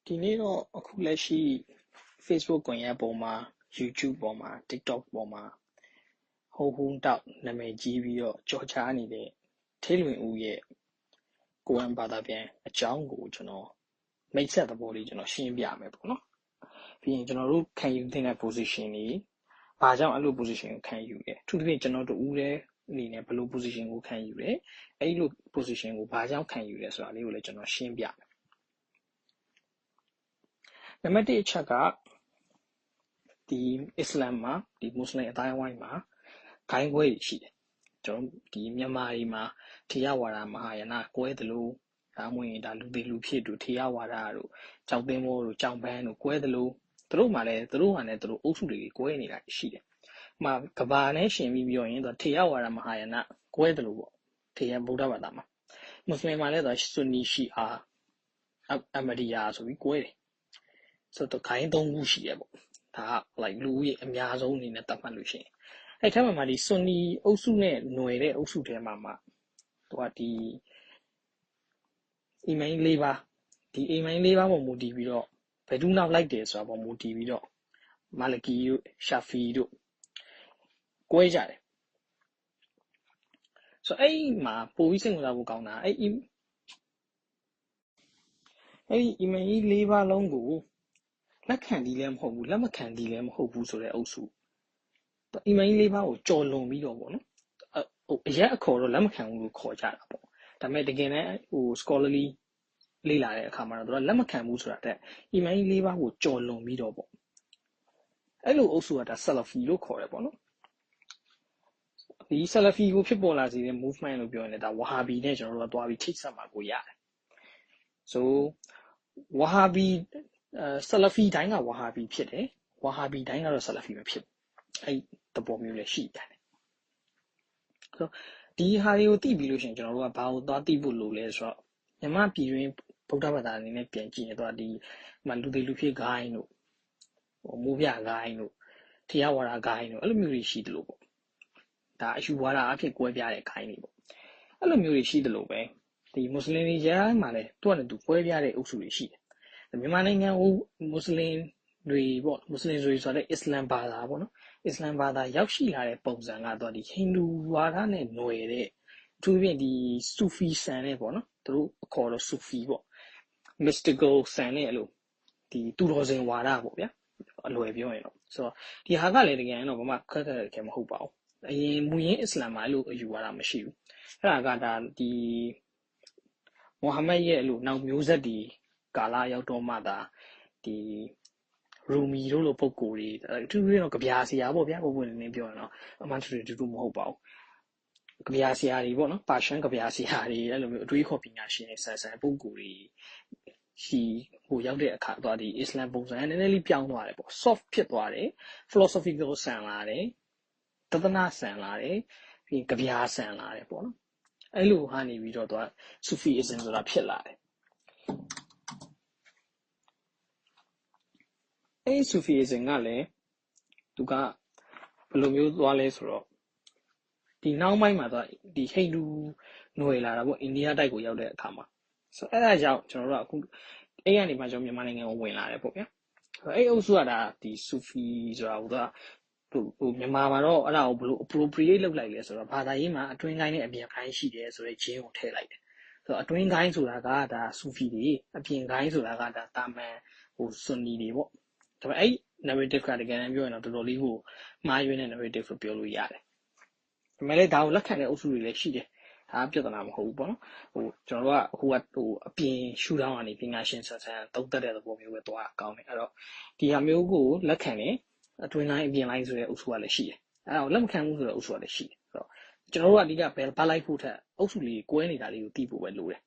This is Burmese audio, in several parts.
ဒီနေ့တော့အခုလက်ရှိ Facebook ကွန်ရက်ပေါ်မှာ YouTube ပေါ်မှာ TikTok ပေါ်မှာဟုံတောက်နာမည်ကြီးပြီးတော့ကြော်ကြားနေတဲ့ထေးလွင်ဦးရဲ့ကိုယ်ပိုင်ဘာသာပြန်အကြောင်းကိုကျွန်တော်မိတ်ဆက်သဘောလေးကျွန်တော်ရှင်းပြမယ်ပေါ့နော်ပြီးရင်ကျွန်တော်တို့ခံယူတဲ့ position တွေဘာကြောင့်အဲ့လို position ကိုခံယူလဲအထူးသဖြင့်ကျွန်တော်တို့ဦးတဲ့အနေနဲ့ဘယ်လို position ကိုခံယူလဲအဲ့လို position ကိုဘာကြောင့်ခံယူလဲဆိုတာလေးကိုလည်းကျွန်တော်ရှင်းပြမယ်နံပါတ်1အချက်ကဒီအစ္စလာမ်မှာဒီမွတ်စလင်အတိုင်းအဝိုင်းမှာဂိုင်းခွဲတွေရှိတယ်ကျွန်တော်ဒီမြန်မာပြည်မှာထေရဝါဒမဟာယာနကွဲတယ်လို့ဒါမှမဟုတ်ရင်ဒါလူသေးလူဖြစ်တို့ထေရဝါဒတို့ကြောက်သိမ်းမိုးတို့ကြောင်ပန်းတို့ကွဲတယ်လို့သူတို့မှလည်းသူတို့ဟာလည်းသူတို့အုပ်စုတွေကွဲနေတာရှိတယ်။မှာကဘာနဲ့ရှင်ပြီးပြောရင်သူထေရဝါဒမဟာယာနကွဲတယ်လို့ပေါ့ထေရဗုဒ္ဓဘာသာမှာမွတ်စလင်မှာလည်းသူဆွန်နီရှီအာအမဒီယာဆိုပြီးကွဲတယ်။ဆိုတော့ဂိုင်း၃ခုရှိတယ်ပေါ့။ဒါက like လူရဲ့အများဆုံးအနေနဲ့သတ်မှတ်လို့ရှိရင်အဲ့ထက်မှဒီဆွန်နီအုပ်စုနဲ့ຫນွယ်တဲ့အုပ်စုထဲမှာသူကဒီအီမိုင်း၄ပါးဒီအီမိုင်း၄ပါးပေါ်မူတည်ပြီးတော့ဘယ်သူနောက်လိုက်တယ်ဆိုတာပေါ်မူတည်ပြီးတော့မာလကီတို့ရှာဖီတို့ကွဲကြတယ်ဆိုအဲ့မှာပိုပြီးစိတ်ဝင်စားဖို့ကောင်းတာအဲ့အီမိုင်း၄ပါးလုံးကိုလက်ခံသည်လည်းမဟုတ်ဘူးလက်မခံသည်လည်းမဟုတ်ဘူးဆိုတဲ့အုပ်စုအီမိုင်း၄ပါးကိုကြော်လွန်ပြီးတော့ပေါ့နော်အရက်အခေါ်တော့လက်မခံဘူးလို့ခေါ်ကြတာပေါ့ဒါပေမဲ့တကယ်နဲ့scholarly လေ့လာတဲ့အခါမှာတော့သူကလက်မခံဘူးဆိုတာတဲ့အီမိုင်း၄ပါးကိုကြော်လွန်ပြီးတော့ပေါ့အဲ့လိုအုပ်စုကဒါဆလဖီလို့ခေါ်တယ်ပေါ့နော်ဒီဆလဖီကိုဖြစ်ပေါ်လာစေတဲ့ movement လို့ပြောရင်ဒါဝါဟာဘီနဲ့ကျွန်တော်တို့ကသွားပြီးထိတ်ဆက်မှာကိုရတယ်ဆိုဝါဟာဘီဆလဖီတိုင်းကဝါဟာဘီဖြစ်တယ်ဝါဟာဘီတိုင်းကတော့ဆလဖီမဖြစ်အဲ့တပေါ်မျိုးလည်းရှိတယ်ဆိုဒီဟာတွေကိုသိပြီးလို့ရှိရင်ကျွန်တော်တို့ကဘာကိုသွားသိဖို့လိုလဲဆိုတော့မြန်မာပြည်တွင်းဗုဒ္ဓဘာသာအနေနဲ့ပြန်ကြည့်ရင်တော့ဒီလူသေးလူဖြစ်ဂိုင်းတို့မိုးပြဂိုင်းတို့ထေရဝါဒဂိုင်းတို့အဲ့လိုမျိုးတွေရှိတယ်လို့ပေါ့ဒါအယူဝါဒအဖြစ်ကွဲပြားတဲ့ဂိုင်းတွေပေါ့အဲ့လိုမျိုးတွေရှိတယ်လို့ပဲဒီမွတ်စလင်တွေကြားမှာလည်းသူ့အနေနဲ့သူကွဲပြားတဲ့အုပ်စုတွေရှိတယ်မြန်မာနိုင်ငံဟိုမွတ်စလင်တွေပေါ့မွတ်စလင်တွေဆိုတဲ့အစ္စလမ်ဘာသာပေါ့နော်အစ္စလမ်ဘာသာရောက်ရှိလာတဲ့ပုံစံကတော့ဒီဟိန္ဒူဝါဒနဲ့ຫນွယ်တဲ့သူပြင်ဒီဆူဖီဆန်နဲ့ပေါ့နော်သူတို့အခေါ်တော့ဆူဖီပေါ့ mystical ဆန်နဲ့အဲ့လိုဒီသူတော်စင်ဝါဒပေါ့ဗျာအလွယ်ပြောရင်တော့ဆိုတော့ဒီဟာကလည်းတကယ်တော့ဘာမှခက်ခဲမဟုတ်ပါဘူးအရင်မူရင်းအစ္စလာမ်မှာအဲ့လိုအယူဝါဒမရှိဘူးအဲ့ဒါကဒါဒီမိုဟာမက်ရဲ့အဲ့လိုနောက်မျိုးဆက်ဒီကာလရောက်တော့မှဒါဒီရူမီတို့လိုပုံကိုယ်တွေအထူးသဖြင့်တော့ကြပြာဆရာပေါ့ဗျာပုံပွင့်နေပြောရင်တော့အမှန်တူမဟုတ်ပါဘူးကြပြာဆရာတွေပေါ့နော်ပါရှန်ကြပြာဆရာတွေအဲ့လိုမျိုးအတွေးခေါ်ပညာရှင်တွေဆန်ပုံကိုယ်တွေရှိဟိုရောက်တဲ့အခါတော့ဒီအစ္စလမ်ပုံစံနည်းနည်းလေးပြောင်းသွားတယ်ပေါ့ soft ဖြစ်သွားတယ် philosophical ဆန်လာတယ်တသနာဆန်လာတယ်ပြီးကြပြာဆန်လာတယ်ပေါ့နော်အဲ့လိုဟာနေပြီးတော့သူက Sufism ဆိုတာဖြစ်လာတယ်အဲ့ Sufism ကလည်းသူကဘယ်လိုမျိုးသွားလဲဆိုတော့ဒီနောက်ပိုင်းမှာတော့ဒီဟိန္ဒူຫນွယ်လာတာပေါ့အိန္ဒိယတိုက်ကိုရောက်တဲ့အခါမှာဆိုအဲ့ဒါကြောင့်ကျွန်တော်တို့ကအခုအဲ့ကနေမှကျွန်တော်မြန်မာနိုင်ငံကိုဝင်လာတယ်ပေါ့ဗျာအဲ့အုပ်စုကဒါဒီ Sufi ဆိုတာဟိုမြန်မာမှာတော့အဲ့ဒါကိုဘယ်လို appropriate လုပ်လိုက်လဲဆိုတော့ဘာသာရေးမှာအတွင်းကိုင်းနဲ့အပြင်ကိုင်းရှိတယ်ဆိုတဲ့ဂျင်းကိုထည့်လိုက်တယ်ဆိုတော့အတွင်းကိုင်းဆိုတာကဒါ Sufi တွေအပြင်ကိုင်းဆိုတာကဒါတာမန်ဟို Sunni တွေပေါ့ဒါပေမဲ့အဲ့ narrative ကတကယ်တမ်းပြောရင်တော့တော်တော်လေးကိုမှားယွင်းတဲ့ narrative လို့ပြောလို့ရတယ်ဒါပေမဲ့လည်းဒါကိုလက်ခံတဲ့အုပ်စုတွေလည်းရှိတယ်ဒါပြဿနာမဟုတ်ဘူးပေါ့နော်ဟိုကျွန်တော်တို့ကဟိုအပြင်ရှူထောင်းကနေပညာရှင်ဆန်တုံးတက်တဲ့သဘောမျိုးပဲသွားတာကောင်းတယ်အဲ့တော့ဒီဟာမျိုးကိုလက်ခံတယ်အတွင်းလိုင်းအပြင်လိုင်းဆိုတဲ့အုပ်စုကလည်းရှိတယ်အဲ့တော့လက်မခံဘူးဆိုတဲ့အုပ်စုကလည်းရှိတယ်ဆိုတော့ကျွန်တော်တို့ကအဓိကဘယ်လိုက်ဖို့ထက်အုပ်စုလေးကွဲနေတာလေးကိုသိဖို့ပဲလိုတယ်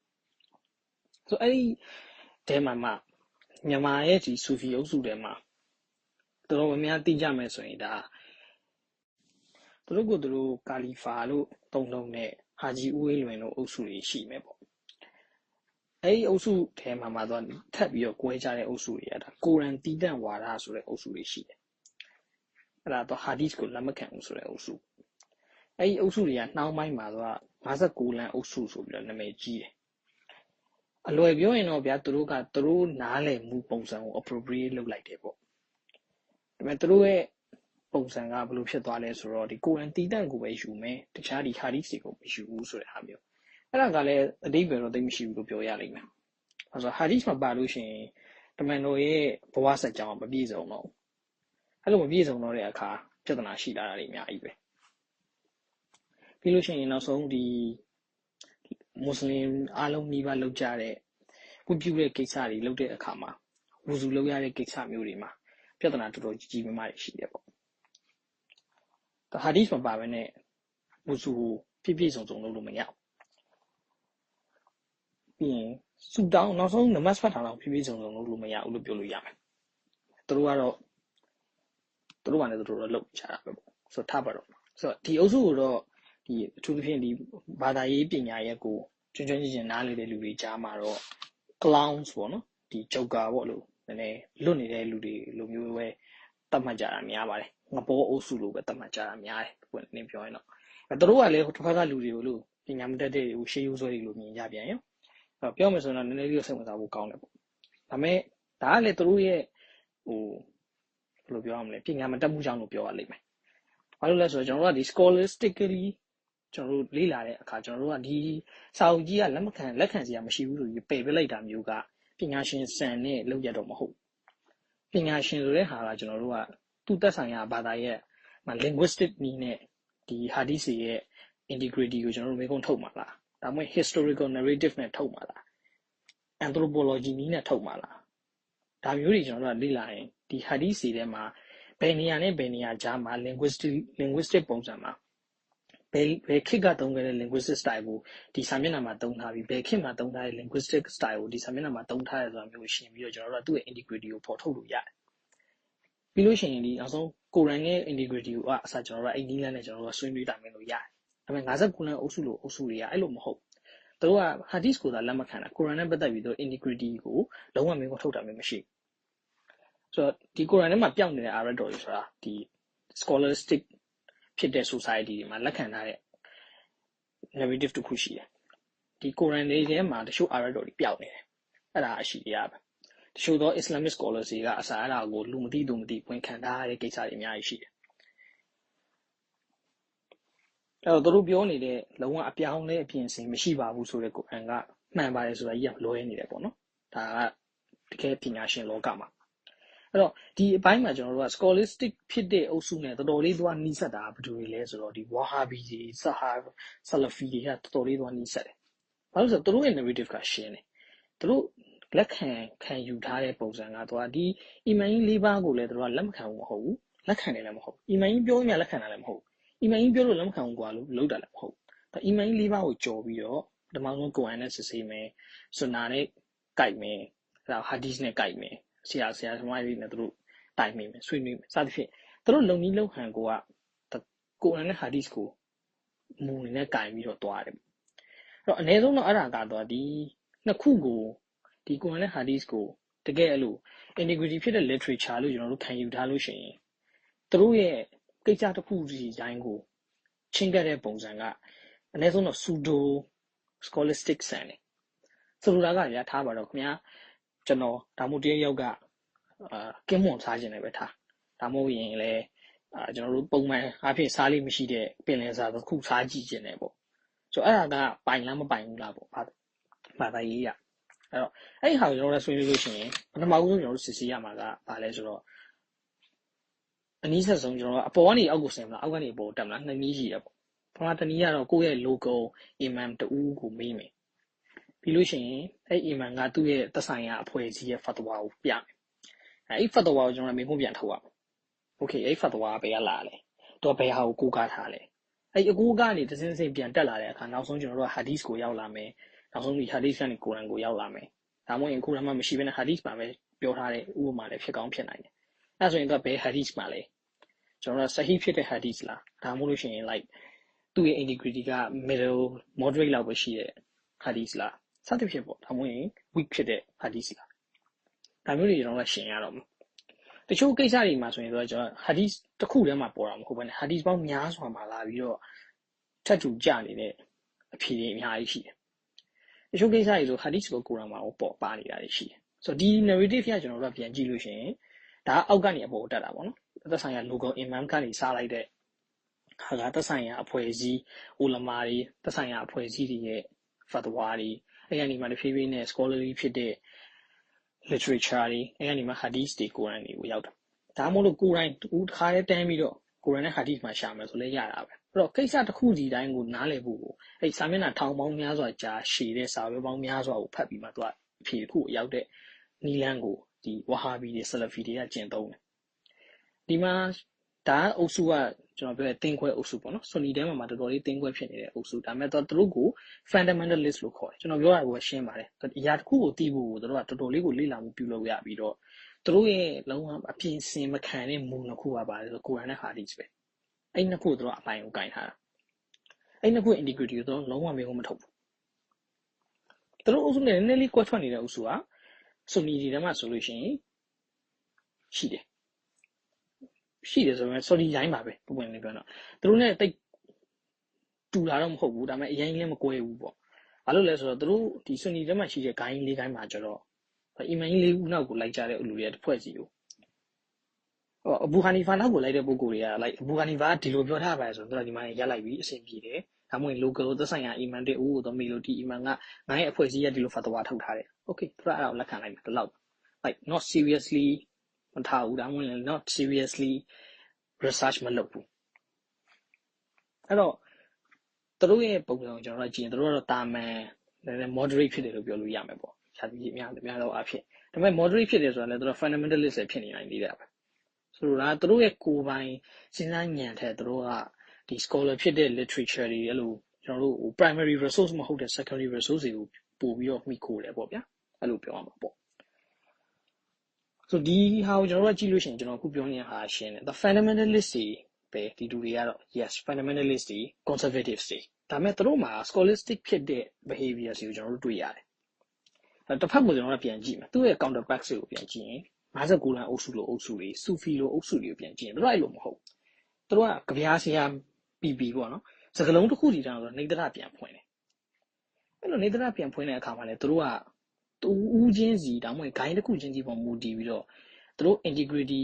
ဆိုတော့အဲ့ဒီတဲမှာမြန်မာရဲ့ဒီဆူဖီအုပ်စုထဲမှာတော်တော်များများသိကြမယ်ဆိုရင်ဒါသူတို့ကသူတို့ကာလီဖာလို့တုံးနဲ့ဟာဂျီဦးဝေးလွင်တို့အုပ်စုတွေရှိမယ်ပေါ့အဲ့ဒီအုပ်စုထဲမှာတော့ထပ်ပြီးတော့ကွဲကြတဲ့အုပ်စုတွေကဒါကိုရန်တီးတန့်ဝါဒဆိုတဲ့အုပ်စုတွေရှိတယ်အဲ့ဒါတော့ဟာဒီစ်ကိုလက်မခံဘူးဆိုတဲ့အုပ်စုအဲ့ဒီအုပ်စုတွေကနှောင်းပိုင်းမှာတော့59လမ်းအုပ်စုဆိုပြီးတော့နာမည်ကြီးတယ် အလွယ်ပြောရင်တော့ဗျာသူတို့နားလည်မှုပုံစံကို appropriate လုပ်လိုက်တယ်ပေါ့ဒါပေမဲ့သူတို့ရဲ့ပုံစံကဘယ်လိုဖြစ်သွားလဲဆိုတော့ဒီကိုရန်တီးတန့်ကိုပဲယူမယ်တခြားဒီဟာဒီတွေကိုမယူဘူးဆိုတဲ့ဟာမျိုးအဲ့ဒါကလည်းအတိတ်ပဲတော့သိမရှိဘူးလို့ပြောရလိမ့်မယ်အဲ့ဆိုဟာဒီမှာပါလို့ရှိရင်တမန်တော်ရဲ့ဘဝဆက်ကြောင်းမပြည့်စုံတော့အဲ့လိုမပြည့်စုံတော့တဲ့အခါပြဿနာရှိလာတာတွေအများကြီးပဲပြီးလို့ရှိရင်နောက်ဆုံးဒီမွတ်စလင်အားလုံးမိဘလောက်ကြတဲ့ဝတ်ပြုတဲ့ကိစ္စတွေလုပ်တဲ့အခါမှာဝူစုလုပ်ရတဲ့ကိစ္စမျိုးတွေမှာပြဿနာတော်တော်ကြီးကြီးမားမားရှိတယ်ပေါ့ဒါဟာဒီမှာပါပဲနဲ့ဝူစုကိုပြည့်စုံလုပ်လို့မရပြီးရင်စူတောင်းနောက်ဆုံးနမတ်ဖတ်တာတော့ပြည့်စုံလုပ်လို့မရဘူးလို့ပြောလို့ရမယ်သူတို့ကလည်းသူတို့တော့လုပ်ချတာပဲပေါ့ဆိုတော့ထားပါတော့ဆိုတော့ဒီအုပ်စုကိုတော့ဒီအထူးသဖြင့်ဒီဘာသာရေးပညာရဲ့ကိုကျွမ်းကျင်နားလေတဲ့လူတွေကြားမှာတော့ clowns ပေါ့နော်ဒီ joker ပေါ့လို့နည်းနည်းလွတ်နေတဲ့လူတွေလိုမျိုးပဲတတ်မှတ်ကြတာများပါတယ်ငပေါ်အုပ်စုလိုပဲတတ်မှတ်ကြတာများတယ်ပွင့်နေပြောရင်တော့သူတို့ကလည်းတစ်ဖက်ကလူတွေကိုလို့ပညာမတတ်တဲ့ဟိုရှေးရိုးဆွဲတွေလိုမြင်ကြပြန်ရောပြောမယ်ဆိုတော့နည်းနည်းလေးစိတ်ဝင်စားဖို့ကောင်းတယ်ပေါ့ဒါပေမဲ့ဒါကလည်းသူတို့ရဲ့ဟိုဘယ်လိုပြောရမလဲပညာမတတ်မှုကြောင့်လို့ပြောရလိမ့်မယ်ဘာလို့လဲဆိုတော့ကျွန်တော်တို့ကဒီ scholastically ကျွန်တော်တို့လေ့လာတဲ့အခါကျွန်တော်တို့ကဒီစာအုပ်ကြီးကလက်ခံစရာမရှိဘူးလို့ပယ်ပြလိုက်တာမျိုးကပညာရှင်စံနဲ့လောက်ရတော့မဟုတ်ပညာရှင်ဆိုတဲ့ဟာကကျွန်တော်တို့ကသူ့သက်ဆိုင်ရာဘာသာရဲ့ linguistic နည်းနဲ့ဒီ hadith ရဲ့ integrity ကိုကျွန်တော်တို့မေးခွန်းထုတ်မှာလားဒါမှမဟုတ် historical narrative နဲ့ထုတ်မှာလား anthropology နည်းနဲ့ထုတ်မှာလားဒါမျိုးတွေကျွန်တော်တို့ကလေ့လာရင်ဒီ hadith ထဲမှာဘယ်နေရာနဲ့ဘယ်နေရာကြားမှာ linguistic ပုံစံမှာဘယ်ခေတ်ကသုံးခဲ့တဲ့ linguistic style ကိုဒီစာမျက်နှာမှာသုံးထားပြီးဘယ်ခေတ်မှာသုံးထားတဲ့ linguistic style ကိုဒီစာမျက်နှာမှာသုံးထားရဆိုတာမျိုးရှင်းပြီးတော့ကျွန်တော်တို့ကသူ့ရဲ့ integrity ကိုဖော်ထုတ်လို့ရတယ်ပြီးလို့ရှိရင်ဒီနောက်ဆုံးကိုရန်ရဲ့ integrity ကိုအစားကျွန်တော်တို့ကအဲ့ဒီလမ်းနဲ့ကျွန်တော်တို့ကဆွေးနွေးတိုင်ပင်လို့ရတယ်ဒါပေမဲ့59လမ်းအုပ်စုလို့အုပ်စုတွေကအဲ့လိုမဟုတ်သူတို့က hadith ကိုသာလက်မခံတာကိုရန်နဲ့ပတ်သက်ပြီးတော့ integrity ကိုလုံးဝမင်းကိုထုတ်တာမျိုးမရှိဘူးဆိုတော့ဒီကိုရန်ထဲမှာပျောက်နေတဲ့ arad တော်တွေဆိုတာဒီ scholastic ဖြစ်တဲ့ society တွေမှာလက်ခံထားတဲ့ narrative တစ်ခုရှိတယ်ဒီကိုရန်လေးထဲမှာတချို့ arad တော်တွေပျောက်နေတယ်အဲ့ဒါအရှိတရားပဲတချို့သော Islamic scholars တွေကအစားအဲ့ဒါကိုလူမသိသူမသိဝင်ခံထားရတဲ့ကိစ္စတွေအများကြီးရှိတယ်အဲ့တော့သူတို့ပြောနေတဲ့လုံးဝအပြောင်းလဲအပြင်စင်မရှိပါဘူးဆိုတဲ့ကိုရန်ကမှန်ပါတယ်ဆိုတာကြီးကလွဲနေတယ်ပေါ့နော်ဒါကတကယ်ပညာရှင်လောကမှာအဲ့တော့ဒီအပိုင်းမှာကျွန်တော်တို့က scholastic ဖြစ်တဲ့အုပ်စုနဲ့တော်တော်လေးသွားနှီးစက်တာဘယ်သူတွေလဲဆိုတော့ဒီ Wahhabi တွေ Salafi တွေကတော်တော်လေးသွားနှီးစက်တယ်ဘာလို့ဆိုတော့သူတို့ရဲ့ narrative ကရှင်းတယ်သူတို့လက်ခံယူထားတဲ့ပုံစံကသူကဒီအီမန်ကြီး၄ပါးကိုလည်းသူတို့ကလက်မခံဘူးမဟုတ်ဘူးလက်ခံတယ်လည်းမဟုတ်ဘူးအီမန်ကြီးပြောရင်လက်ခံတာလည်းမဟုတ်ဘူးအီမန်ကြီးပြောလို့လက်မခံဘူးကွာလို့လုပ်တာလည်းမဟုတ်ဘူးဒါအီမန်ကြီး၄ပါးကိုကြော်ပြီးတော့ပထမဆုံးကိုရန်နဲ့စစ်ဆေးမယ်ဆွန်နာနဲ့ကြိုက်မယ်အဲ့ဒါဟာဒီစ်နဲ့ကြိုက်မယ်ဆရာသမားတွေနဲ့သူတို့တိုင်မိမယ်ဆွေးနွေးမယ်စသဖြင့်သူတို့လုံနည်းလုံဟန်ကိုရန်နဲ့ဟာဒီစ်ကိုမူနေနဲ့ကြိုင်ပြီးတော့တွားတယ်အဲ့တော့အနည်းဆုံးတော့အဲ့ဒါကတော့ဒီနှစ်ခုကိုဒီကိုရန်နဲ့ဟာဒီစ်ကိုတကယ်အဲ့လို integrity ဖြစ်တဲ့ literature လို့ကျွန်တော်တို့ခံယူထားလို့ရှိရင်သူတို့ရဲ့ကိစ္စတစ်ခုစီတိုင်းကိုချင်းကပ်တဲ့ပုံစံကအနည်းဆုံးတော့ pseudo scholastic ဆန်တယ်ဆိုလိုတာကဗျာထားပါတော့ခင်ဗျာကျွန်တော်ဒါမှမဟုတ်တရယောက်ကကင်းမွန်စားခြင်းလည်းပဲထားဒါမှမဟုတ်ရင်လည်းကျွန်တော်တို့ပုံမှန်အားဖြင့်စားလေးမရှိတဲ့ပင်လယ်စာတစ်ခုစားကြည့်ခြင်းလည်းပေါ့ဆိုတော့အဲ့ဒါကပိုင်လားမပိုင်ဘူးလားပေါ့ဘာသာရေးရအဲ့တော့အဲ့ဒီဟာကိုကျွန်တော်တို့ဆွေးနွေးလို့ရှိရင်ပထမဦးဆုံးကျွန်တော်တို့စစ်ဆေးရမှာကဘာလဲဆိုတော့အနည်းဆက်ဆုံးကျွန်တော်ကအပေါ်ကနေအောက်ကိုဆင်းမလားအောက်ကနေအပေါ်တက်မလားနှစ်နည်းရှိတယ်ပေါ့ပထမတစ်နည်းကတော့ကိုယ့်ရဲ့ local imam တူကိုမေးမယ်ပြီးလို့ရှိရင်အဲ့ imam ကသူ့ရဲ့သက်ဆိုင်ရာအဖွဲ့အစည်းရဲ့ fatwa ကိုပြမယ်အဲ့ fatwa ကိုကျွန်တော်မေးခွန်းပြန်ထုတ်ရမယ်โอเคအဲ့ fatwa ကဘယ်ကလာလဲတော့ဘယ်ဟာကိုကိုးကားထားလဲအဲ့အကိုးကနေတစ်စင်းစင်းပြန်တက်လာတဲ့အခါနောက်ဆုံးကျွန်တော်တို့က hadith ကိုရောက်လာမယ်နောက်ဆုံးဒီ hadith ကနေကိုရန်ကိုရောက်လာမယ်ဒါမှမဟုတ်ကိုရန်မှာမရှိဘဲနဲ့ hadith မှာပဲပြောထားတဲ့ဥပမာလည်းဖြစ်ကောင်းဖြစ်နိုင်တယ်အဲ့ဆိုရင်တော့ဘယ် hadith မှာလဲကျွန်တော်တို့ sahih ဖြစ်တဲ့ hadith လားဒါမှမဟုတ်လို့ရှိရင် like သူ့ရဲ့ integrity က middle moderate လောက်ပဲရှိတဲ့ hadith လားစသဖြင့်ပေါ့ဒါမှမဟုတ်ရင် weak ဖြစ်တဲ့ hadith လားဒါမျိုးတွေကျွန်တော်တို့ရှင်းရတော့မယ်တချို့ကိစ္စတွေမှာဆိုရင်တော့ကျွန်တော် hadith တစ်ခုတည်းမှာပေါ်တာမဟုတ်ဘဲနဲ့ hadith ပေါင်းများစွာမှာလာပြီးတော့ထပ်တူကြနေတဲ့အဖြေတွေအများကြီးရှိတယ် တချို့ကိစ္စတွေဆို hadith ကိုကိုရန်မှာပေါ်ပါနေတာရှိတယ်ဆိုတော့ဒီ narrative ကကျွန်တော်တို့ကပြန်ကြည့်လို့ရှိရင်ဒါအောက်ကနေအပေါ်တက်တာပေါ့နော်သက်ဆိုင်ရာ local imam ကနေစားလိုက်တဲ့ဟာကသက်ဆိုင်ရာအဖွဲ့အစည်း ulama တွေသက်ဆိုင်ရာအဖွဲ့အစည်းတွေရဲ့ fatwa တွေအဲ့ဒီမှာတဖြည်းဖြည်းနဲ့ scholarly ဖြစ်တဲ့ literature တွေအဲ့ဒီမှာ hadith တွေကိုရန်တွေကိုရောက်တာဒါမှမဟုတ်လို့ကိုယ်တိုင်တစ်ခါတည်းတန်းပြီးတော့ကိုယ်တိုင်နဲ့ hadith မှာရှာမယ်ဆိုလဲရတာပဲအဲ့တော့ကိစ္စတစ်ခုစီတိုင်းကိုနားလည်ဖို့ကိုအဲ့စာမျက်နှာထောင်ပေါင်းများစွာကြာရှည်တဲ့စာရွက်ပေါင်းများစွာကိုဖတ်ပြီးမှသူကအဖြေတစ်ခုရောက်တဲ့နီလန်းကိုဒီဝဟာဘီတွေဆလဖီတွေကကျင့်သုံးတယ်ဒီမှာဒါအုပ်စုကကျွန်တော်ပြောတဲ့တင်းခွဲအုပ်စုပေါ့နော်ဆွန်နီတဲမှာတော်တော်လေးတင်းခွဲဖြစ်နေတဲ့အုပ်စုဒါပေမဲ့သူတို့ကို fundamentalist လို့ခေါ်တယ်ကျွန်တော်ပြောတာကိုရှင်းပါတယ်အရာတစ်ခုကိုသိဖို့ကိုတို့ကတော်တော်လေးကိုလေ့လာမှုပြုလုပ်ရပြီးတော့သူတို့ရဲ့လုံးဝအပြင်စင်မခံတဲ့မူနှစ်ခုကပါတယ်ဆိုကိုရန်နဲ့ဟာဒီစ်ပဲအဲ့နှစ်ခုတို့ကအပိုင်ကိုကင်ထားတာအဲ့နှစ်ခု integrity ကိုတို့လုံးဝမေးဖို့မထုတ်ဘူးသူတို့အုပ်စုနဲ့နည်းနည်းလေးကွက်ထွက်နေတဲ့အုပ်စုကဆွန်နီတွေထဲမှာဆိုလို့ရှိရင်ရှိတယ်ဆိုရင် sorry ရိုင်းပါပဲပုံမှန်လေးပြောတော့သူတို့နဲ့တိတ်တူတာတော့မဟုတ်ဘူးဒါပေမဲ့အရင်လည်းမကွဲဘူးပေါ့ဘာလို့လဲဆိုတော့သူတို့ဒီဆွန်နီထဲမှာရှိတဲ့ဂိုင်းလေးဂိုင်းမှာကျတော့အီမန်ကြီးလေးဦးနောက်ကိုလိုက်ကြတဲ့လူတွေတစ်ဖွဲ့စီကိုအဘူဟာနီဖာနောက်ကိုလိုက်တဲ့ပုံကိုယ်တွေကလိုက်အဘူဟာနီဖာဒီလိုပြောထားပါဆိုတော့ဒီမှာရက်လိုက်ပြီးအဆင်ပြေတယ်ဒါမှမဟုတ် local သက်ဆိုင်ရာအီမန်တွေဦးကိုတော့မေလို့ဒီအီမန်ကငါ့ရဲ့အဖွဲ့အစည်းကဒီလိုဖတ်တော်ထုတ်ထားတယ် okay သူကအဲ့ဒါကိုလက်ခံလိုက်မယ်ဒီလောက် like not seriously မထားဘူးဒါမှမဟုတ် not seriously research မလုပ်ဘူးအဲ့တော့သူတို့ရဲ့ပုံစံကိုကျွန်တော်တို့ကြည့်ရင်သူတို့ကတော့တာမန်နည်းနည်း moderate ဖြစ်တယ်လို့ပြောလို့ရမယ်ပေါ့ရှားပြီးများတော့အဖြစ်ဒါပေမဲ့ moderate ဖြစ်တယ်ဆိုတာလည်းသူတို့ fundamentalist ဖြစ်နေနိုင်သေးတယ်ပဲဆိုတော့သူတို့ရဲ့ကိုယ်ပိုင်စဉ်းစားဉာဏ်ထက်သူတို့ကဒီ scholar ဖြစ်တဲ့ literature တွေအဲ့လိုကျွန်တော်တို့ primary resource မဟုတ်တဲ့ secondary resource တွေကိုပို့ပြီးတော့မှီခိုတယ်ပေါ့ဗျာအဲ့လိုပြောရမှာပေါ့ဆိုဒီဟာကိုကျွန်တော်တို့ကြည့်လို့ရှိရင်ကျွန်တော်အခုပြောနေတဲ့ဟာရှင်းတယ် the fundamentalist တွေပဲဒီလူတွေကတော့ yes fundamentalist တွေ conservatives တွေဒါပေမဲ့သူတို့မှာ scholastic ဖြစ်တဲ့ behavior တွေကိုကျွန်တော်တို့တွေ့ရတယ်တစ်ဖက်ကိုကျွန်တော်တို့ပြန်ကြည့်မယ်သူ့ရဲ့ counterpart ကိုပြန်ကြည့်ရင်59လမ်းအုပ်စုလိုအုပ်စုတွေဆူဖီလိုအုပ်စုတွေကိုပြန်ကြည့်ရင်သူတို့အဲ့လိုမဟုတ်သူတို့ကကြပြားဆရာပြီးပေါ့နော်စကလုံးတစ်ခုစီတောင်ဆိုနေတရပြန်ဖွင့်တယ်အဲ့လိုနေတရပြန်ဖွင့်တဲ့အခါမှာလည်းသူတို့ကတူဦးချင်းစီဒါမှမဟုတ်ဂိုင်းတစ်ခုချင်းစီပေါ်မူတည်ပြီးတော့သူတို့ integrity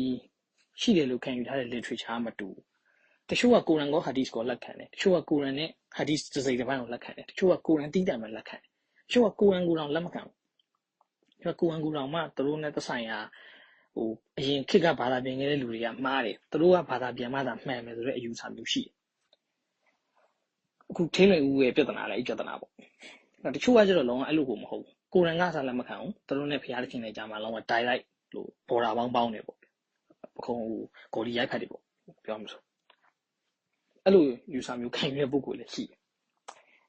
ရှိတယ်လို့ခံယူထားတဲ့ literature မတူတချို့ကကိုရန်ကို hadith ကိုလက်ခံတယ်တချို့ကကိုရန်နဲ့ hadith တစ်စိတ်တစ်ပိုင်းကိုလက်ခံတယ်တချို့ကကိုရန်တီးတံမှလက်ခံတယ်တချို့ကကိုရန်ကိုတောင်လက်မခံဘူးကိုရန်ကိုတောင်မှသူတို့နဲ့သက်ဆိုင်ရာအရင်ခေတ်ကဘာသာပြန်ခဲ့တဲ့လူတွေကမှားတယ်သူတို့ကဘာသာပြန်မှသာမှန်မယ်ဆိုတဲ့အယူဆမျိုးရှိတယ်အခုထင်းလွင်ဦးရဲ့ပြဿနာလည်းအဲ့ပြဿနာပေါ့တချို့ကကျတော့လုံးဝအဲ့လိုကိုမဟုတ်ဘူးကိုရန်ကစားလက်မခံဘူးသူတို့နဲ့ဖျားသခင်နဲ့ကြာမှာလုံးဝ direct လို့ border ပေါင်းနေပေါ့ပခုံးဂိုလီရိုက်ဖက်တယ်ပေါ့ပြောမှဆိုအဲ့လိုယူဆမျိုးခံရတဲ့ပုံကိုလည်းရှိတယ်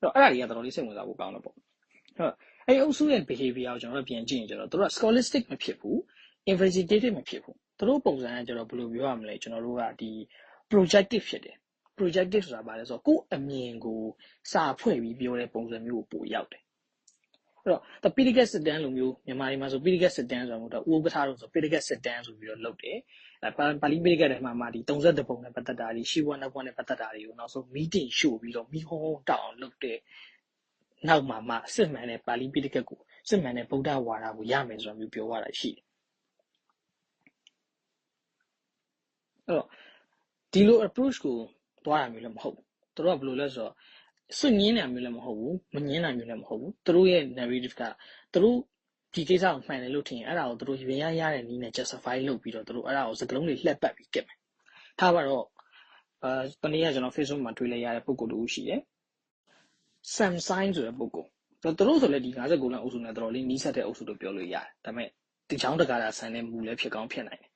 အဲ့တော့အဲ့ဒါတွေကတော်တော်လေးစိတ်ဝင်စားဖို့ကောင်းတယ်ပေါ့အဲ့အုပ်စုရဲ့ behavior ကိုကျွန်တော်တို့ပြန်ကြည့်ရင်ကျတော့သူတို့က scholastic မဖြစ်ဘူး investigative မဖြစ်ဘူးသူတို့ပုံစံကကျတော့ဘယ်လိုပြောရမလဲကျွန်တော်တို့ကဒီ projective ဖြစ်တယ် projective ဆိုတာဘာလဲဆိုတော့ကိုယ်အမြင်ကိုစာဖွဲ့ပြီးပြောတဲ့ပုံစံမျိုးကိုပိုရောက်တယ်အဲ့တော့ the Pedicat sit down လိုမျိုးမြန်မာတွေမှာဆို Pedicat sit down ဆိုတာမဟုတ်တော့ဥက္ကဋ္ဌတို့ဆို Pedicat sit down ဆိုပြီးတော့လုပ်တယ်ပါဠိ Pedicat ထဲမှာဒီ32ပုံနဲ့ပတ်သက်တာတွေရှေ့ဘဝနောက်ဘဝနဲ့ပတ်သက်တာတွေကိုနောက်ဆုံး meeting ရှို့ပြီးတော့မိဟုံးတောက်အောင်လုပ်တဲ့နောက်မှာစစ်မှန်တဲ့ပါဠိ Pedicat ကိုစစ်မှန်တဲ့ဗုဒ္ဓဝါဒကိုရမယ်ဆိုတာမျိုးပြောရတာရှိတယ်အဲ့တော့ဒီလို approach ကိုသွားရမျိုးလည်းမဟုတ်ဘူးသူတို့ကဘယ်လိုလဲဆိုတော့စွညင်းနေမျိုးလည်းမဟုတ်ဘူးမငင်းနိုင်မျိုးလည်းမဟုတ်ဘူးသူတို့ရဲ့ narrative ကသူတို့ဒီကိစ္စကိုမှန်တယ်လို့ထင်ရင်အဲ့ဒါကိုသူတို့ရွေးရတဲ့နည်းနဲ့ justify လုပ်ပြီးတော့သူတို့အဲ့ဒါကိုစကလုံးတွေလှက်ပတ်ပြီးကစ်မယ်ထားပါတော့တနေ့ကကျွန်တော် Facebook မှာတွေ့လိုက်ရတဲ့ပုံကိုတူရှိတယ် Samsung ဆိုတဲ့ပုံကိုသူတို့ဆိုလည်းဒီ59လမ်းအုပ်စုနဲ့တော်တော်လေးနီးစပ်တဲ့အုပ်စုလို့ပြောလို့ရတယ်ဒါပေမဲ့ဒီချောင်းတကာတာဆန်တဲ့မူလည်းဖြစ်ကောင်းဖြစ်နိုင်တယ်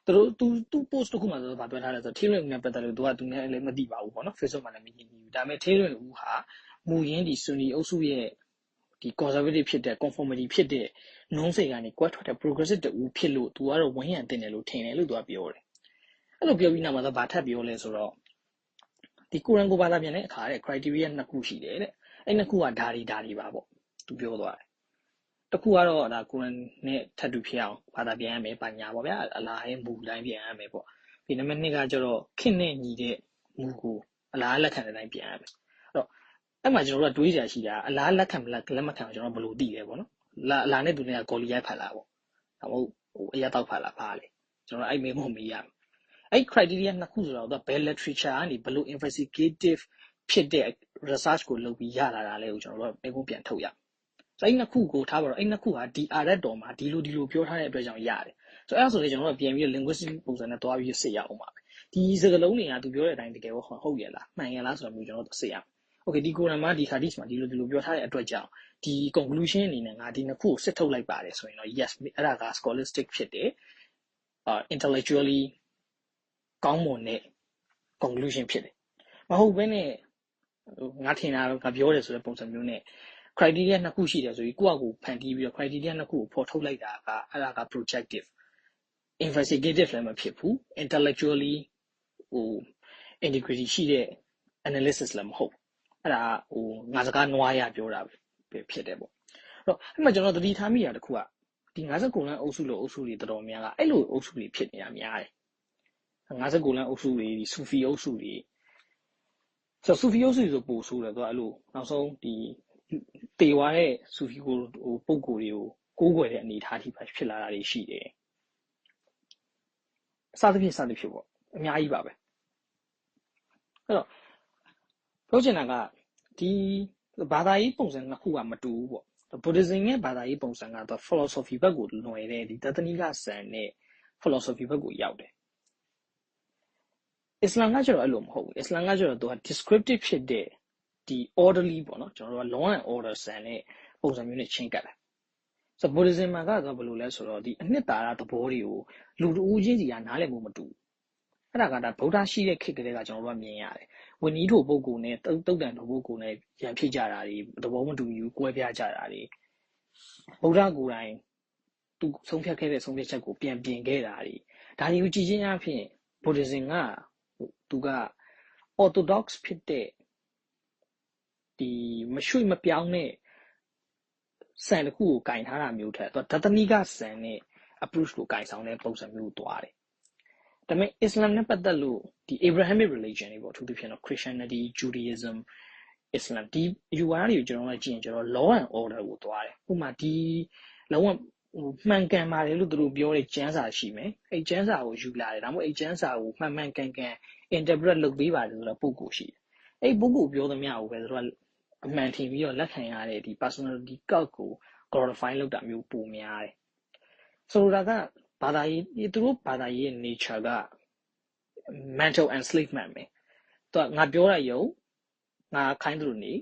သူတို့သူ post တစ်ခုမှဆိုတော့ဗာပြောထားတယ်ဆိုတော့ထင်းလွင်ဦးနဲ့ပတ်သက်လို့သူနဲ့လည်းမသိပါဘူးပေါ့နော် Facebook မှာလည်းမကြည့်ဘူးဒါပေမဲ့ထင်းလွင်ဦးဟာမူရင်းဒီ Sunni အုပ်စုရဲ့ဒီ conservative ဖြစ်တဲ့ conformity ဖြစ်တဲ့ non စိတ်ကနေကွက်ထွက်တဲ့ progressive တူဖြစ်လို့သူကတော့ဝန်းရံတင်တယ်လို့ထင်တယ်လို့သူကပြောတယ်အဲ့လိုပြောပြီးနောက်မှာတော့ဗာထပ်ပြောလဲဆိုတော့ဒီကိုရန်ကိုဘာသာပြန်တဲ့အခါတဲ့ criteria နှစ်ခုရှိတယ်တဲ့အဲ့နှစ်ခုကဓာရီပါပေါ့သူပြောသွားတယ်တခုကတော့ဒါကိုရန်နဲ့ထပ်တူဖြစ်အောင်ဘာသာပြန်ရမယ်ပညာပေါ့ဗျာအလားရဲ့မူတိုင်းပြန်ရမယ်ပေါ့ဒီနံပါတ်2ကကျတော့ခင်နဲ့ညီတဲ့မူကိုအလားလက်ခံတဲ့အတိုင်းပြန်ရမယ်အဲ့တော့ အဲ့မှာကျွန်တော်တို့ကတွေးကြရှိတာအလားလက်ခံမလက်မခံကျွန်တော်ဘယ်လိုသိလဲပေါ့နော်လာနဲ့သူနဲ့ကော်လီရိုက်ဖတ်လာပေါ့ဒါမှမဟုတ်အရက်တောက်ဖတ်လာပါလေကျွန်တော်အဲ့မေးဖို့မေးရမယ်အဲ့ criteria နှစ်ခုဆိုတော့ဘယ် literature ကနေဘယ်လို investigative ဖြစ်တဲ့ research ကိုလုပ်ပြီးရလာတာလဲကိုကျွန်တော်တို့မေးဖို့ပြန်ထုတ်ရဆိုအဲ့နှစ်ခုကိုထားပါတော့အဲ့နှစ်ခုဟာဒီ arret တော်မှာဒီလိုပြောထားတဲ့အတွက်ကြောင့်ရတယ်ဆိုအဲ့ဒါဆိုရင်ကျွန်တော်တို့ပြန်ပြီး linguistic ပုံစံနဲ့တွားပြီးစစ်ရအောင်ပါဒီစကားလုံးတွေကသူပြောတဲ့အတိုင်းတကယ်ဟုတ်ရဲ့လားမှန်ရဲ့လားဆိုတော့မျိုးကျွန်တော်တို့စစ်ရအောင် okay ဒီကိုရမ်မှာဒီ hadith မှာဒီလိုပြောထားတဲ့အတွက်ကြောင့်ဒီ conclusion အနေနဲ့ငါဒီနှစ်ခုကိုစစ်ထုတ်လိုက်ပါတယ်ဆိုရင်တော့ yes အဲ့ဒါက scholastic ဖြစ်တယ်intellectually ကောင်းမွန်တဲ့ conclusion ဖြစ်တယ်မဟုတ်ဘဲနဲ့ငါထင်တာငါပြောတယ်ဆိုတဲ့ပုံစံမျိုးနဲ့ criteria နှစ်ခုရှိတယ်ဆိုပြီးကိုယ့်အကူဖန်တီးပြီးတော့ criteria နှစ်ခုကိုဖော်ထုတ်လိုက်တာကအဲ့ဒါက projective investigative လည်းမဖြစ်ဘူး intellectually integrity ရှိတဲ့ analysis လည်းမဟုတ်အဲ့ဒါငါစကားနွားရပြောတာပဲဖြစ်တယ်ပေါ့အဲ့တော့အဲ့မှာကျွန်တော်သတိထားမိတာတစ်ခုကဒီ59လမ်းအုပ်စုလို့အုပ်စုတွေတော်တော်များကအဲ့လိုအုပ်စုတွေဖြစ်နေတာများတယ်59လမ်းအုပ်စုတွေဒီဆူဖီအုပ်စုတွေဆိုဆူဖီအုပ်စုဆိုပို့ဆိုးတယ်သူကအဲ့လိုနောက်ဆုံးဒီတေဝါတဲ့ဆူဖီကိုပုံကိုယ်တွေကိုကိုးကွယ်တဲ့အနေအထားထိဖြစ်လာတာတွေရှိတယ်စသဖြင့်ပေါ့အများကြီးပါပဲအဲ့တော့ပြောချင်တာကဒီဘာသာရေးပုံစံနှစ်ခုကမတူဘူးပေါ့ Buddhism ရဲ့ဘာသာရေးပုံစံကတော့ philosophy ဘက်ကိုလွယ်တဲ့ဒီတသနိကဆန်နဲ့ philosophy ဘက်ကိုရောက်တယ်Islam ကကျတော့အဲ့လိုမဟုတ်ဘူး Islam ကကျတော့သူက descriptive ဖြစ်တဲ့ဒီ orderly ပေါ့နော်ကျွန်တော်တို့က law and order ဆန်တဲ့ပုံစံမျိုးနဲ့ချင်းကပ်တယ်ဆိုတော့ Buddhism မှာကတော့ဘယ်လိုလဲဆိုတော့ဒီအနှစ်သာရသဘောတွေကိုလူတဦးချင်းစီကနားလည်မှုမတူဘူးအဲ့ဒါကဗုဒ္ဓရှိတဲ့ခေတ်ကလေးကကျွန်တော်တို့ကမြင်ရတယ်ဝိနည်းထိုပုဂ္ဂိုလ်နဲ့တုတ်တန်ထိုပုဂ္ဂိုလ်နဲ့ရန်ဖြစ်ကြတာတွေသဘောမတူဘူးကွဲပြားကြတာတွေဗုဒ္ဓကိုယ်တိုင်သူဆုံးဖြတ်ခဲ့တဲ့ဆုံးဖြတ်ချက်ကိုပြန်ပြင်ခဲ့တာတွေဒါတွေကိုကြည့်ချင်းအဖြစ် Buddhism ကသူက orthodox ဖြစ်တဲ့ဒီမရွှေ့မပြောင်းတဲ့ဆန်တစ်ခုကိုကင်ထားတာမျိုးထက်သူဒသနိကဆန်နဲ့ approach ကိုကင်ဆောင်တဲ့ပုံစံမျိုးကိုသွားတယ်ဒါပေမဲ့ Islam နဲ့ပတ်သက်လို့ဒီ Abrahamic religion တွေပေါ့အထူးသဖြင့်တော့ Christianity Judaism Islam ဒီ UR တွေကိုကျွန်တော်ကကြည့်ရင်ကျွန်တော် law and order ကိုသွားတယ်ဥပမာဒီလုံးဝမှန်ကန်ပါတယ်လို့သူတို့ပြောတဲ့ကျမ်းစာရှိမယ်အဲ့ကျမ်းစာကိုယူလာတယ်ဒါမှမဟုတ်အဲ့ကျမ်းစာကိုမှန်ကန်ကန် interpret လုပ်ပေးပါတယ်ဆိုတော့ပုဂ္ဂိုလ်ရှိတယ်အဲ့ပုဂ္ဂိုလ်ပြောသမျှကိုပဲသူတို့ကအမှန်ထင်ပြီးတော့လက်ခံရတဲ့ဒီ personality cult ကို glorify လုပ်တာမျိုးပုံများတယ်ဆိုတော့ကဘာသာရေးသူတို့ဘာသာရေးရဲ့ nature က mental enslavement ပဲသူကငါပြောရရုံငါခိုင်းသလိုနေ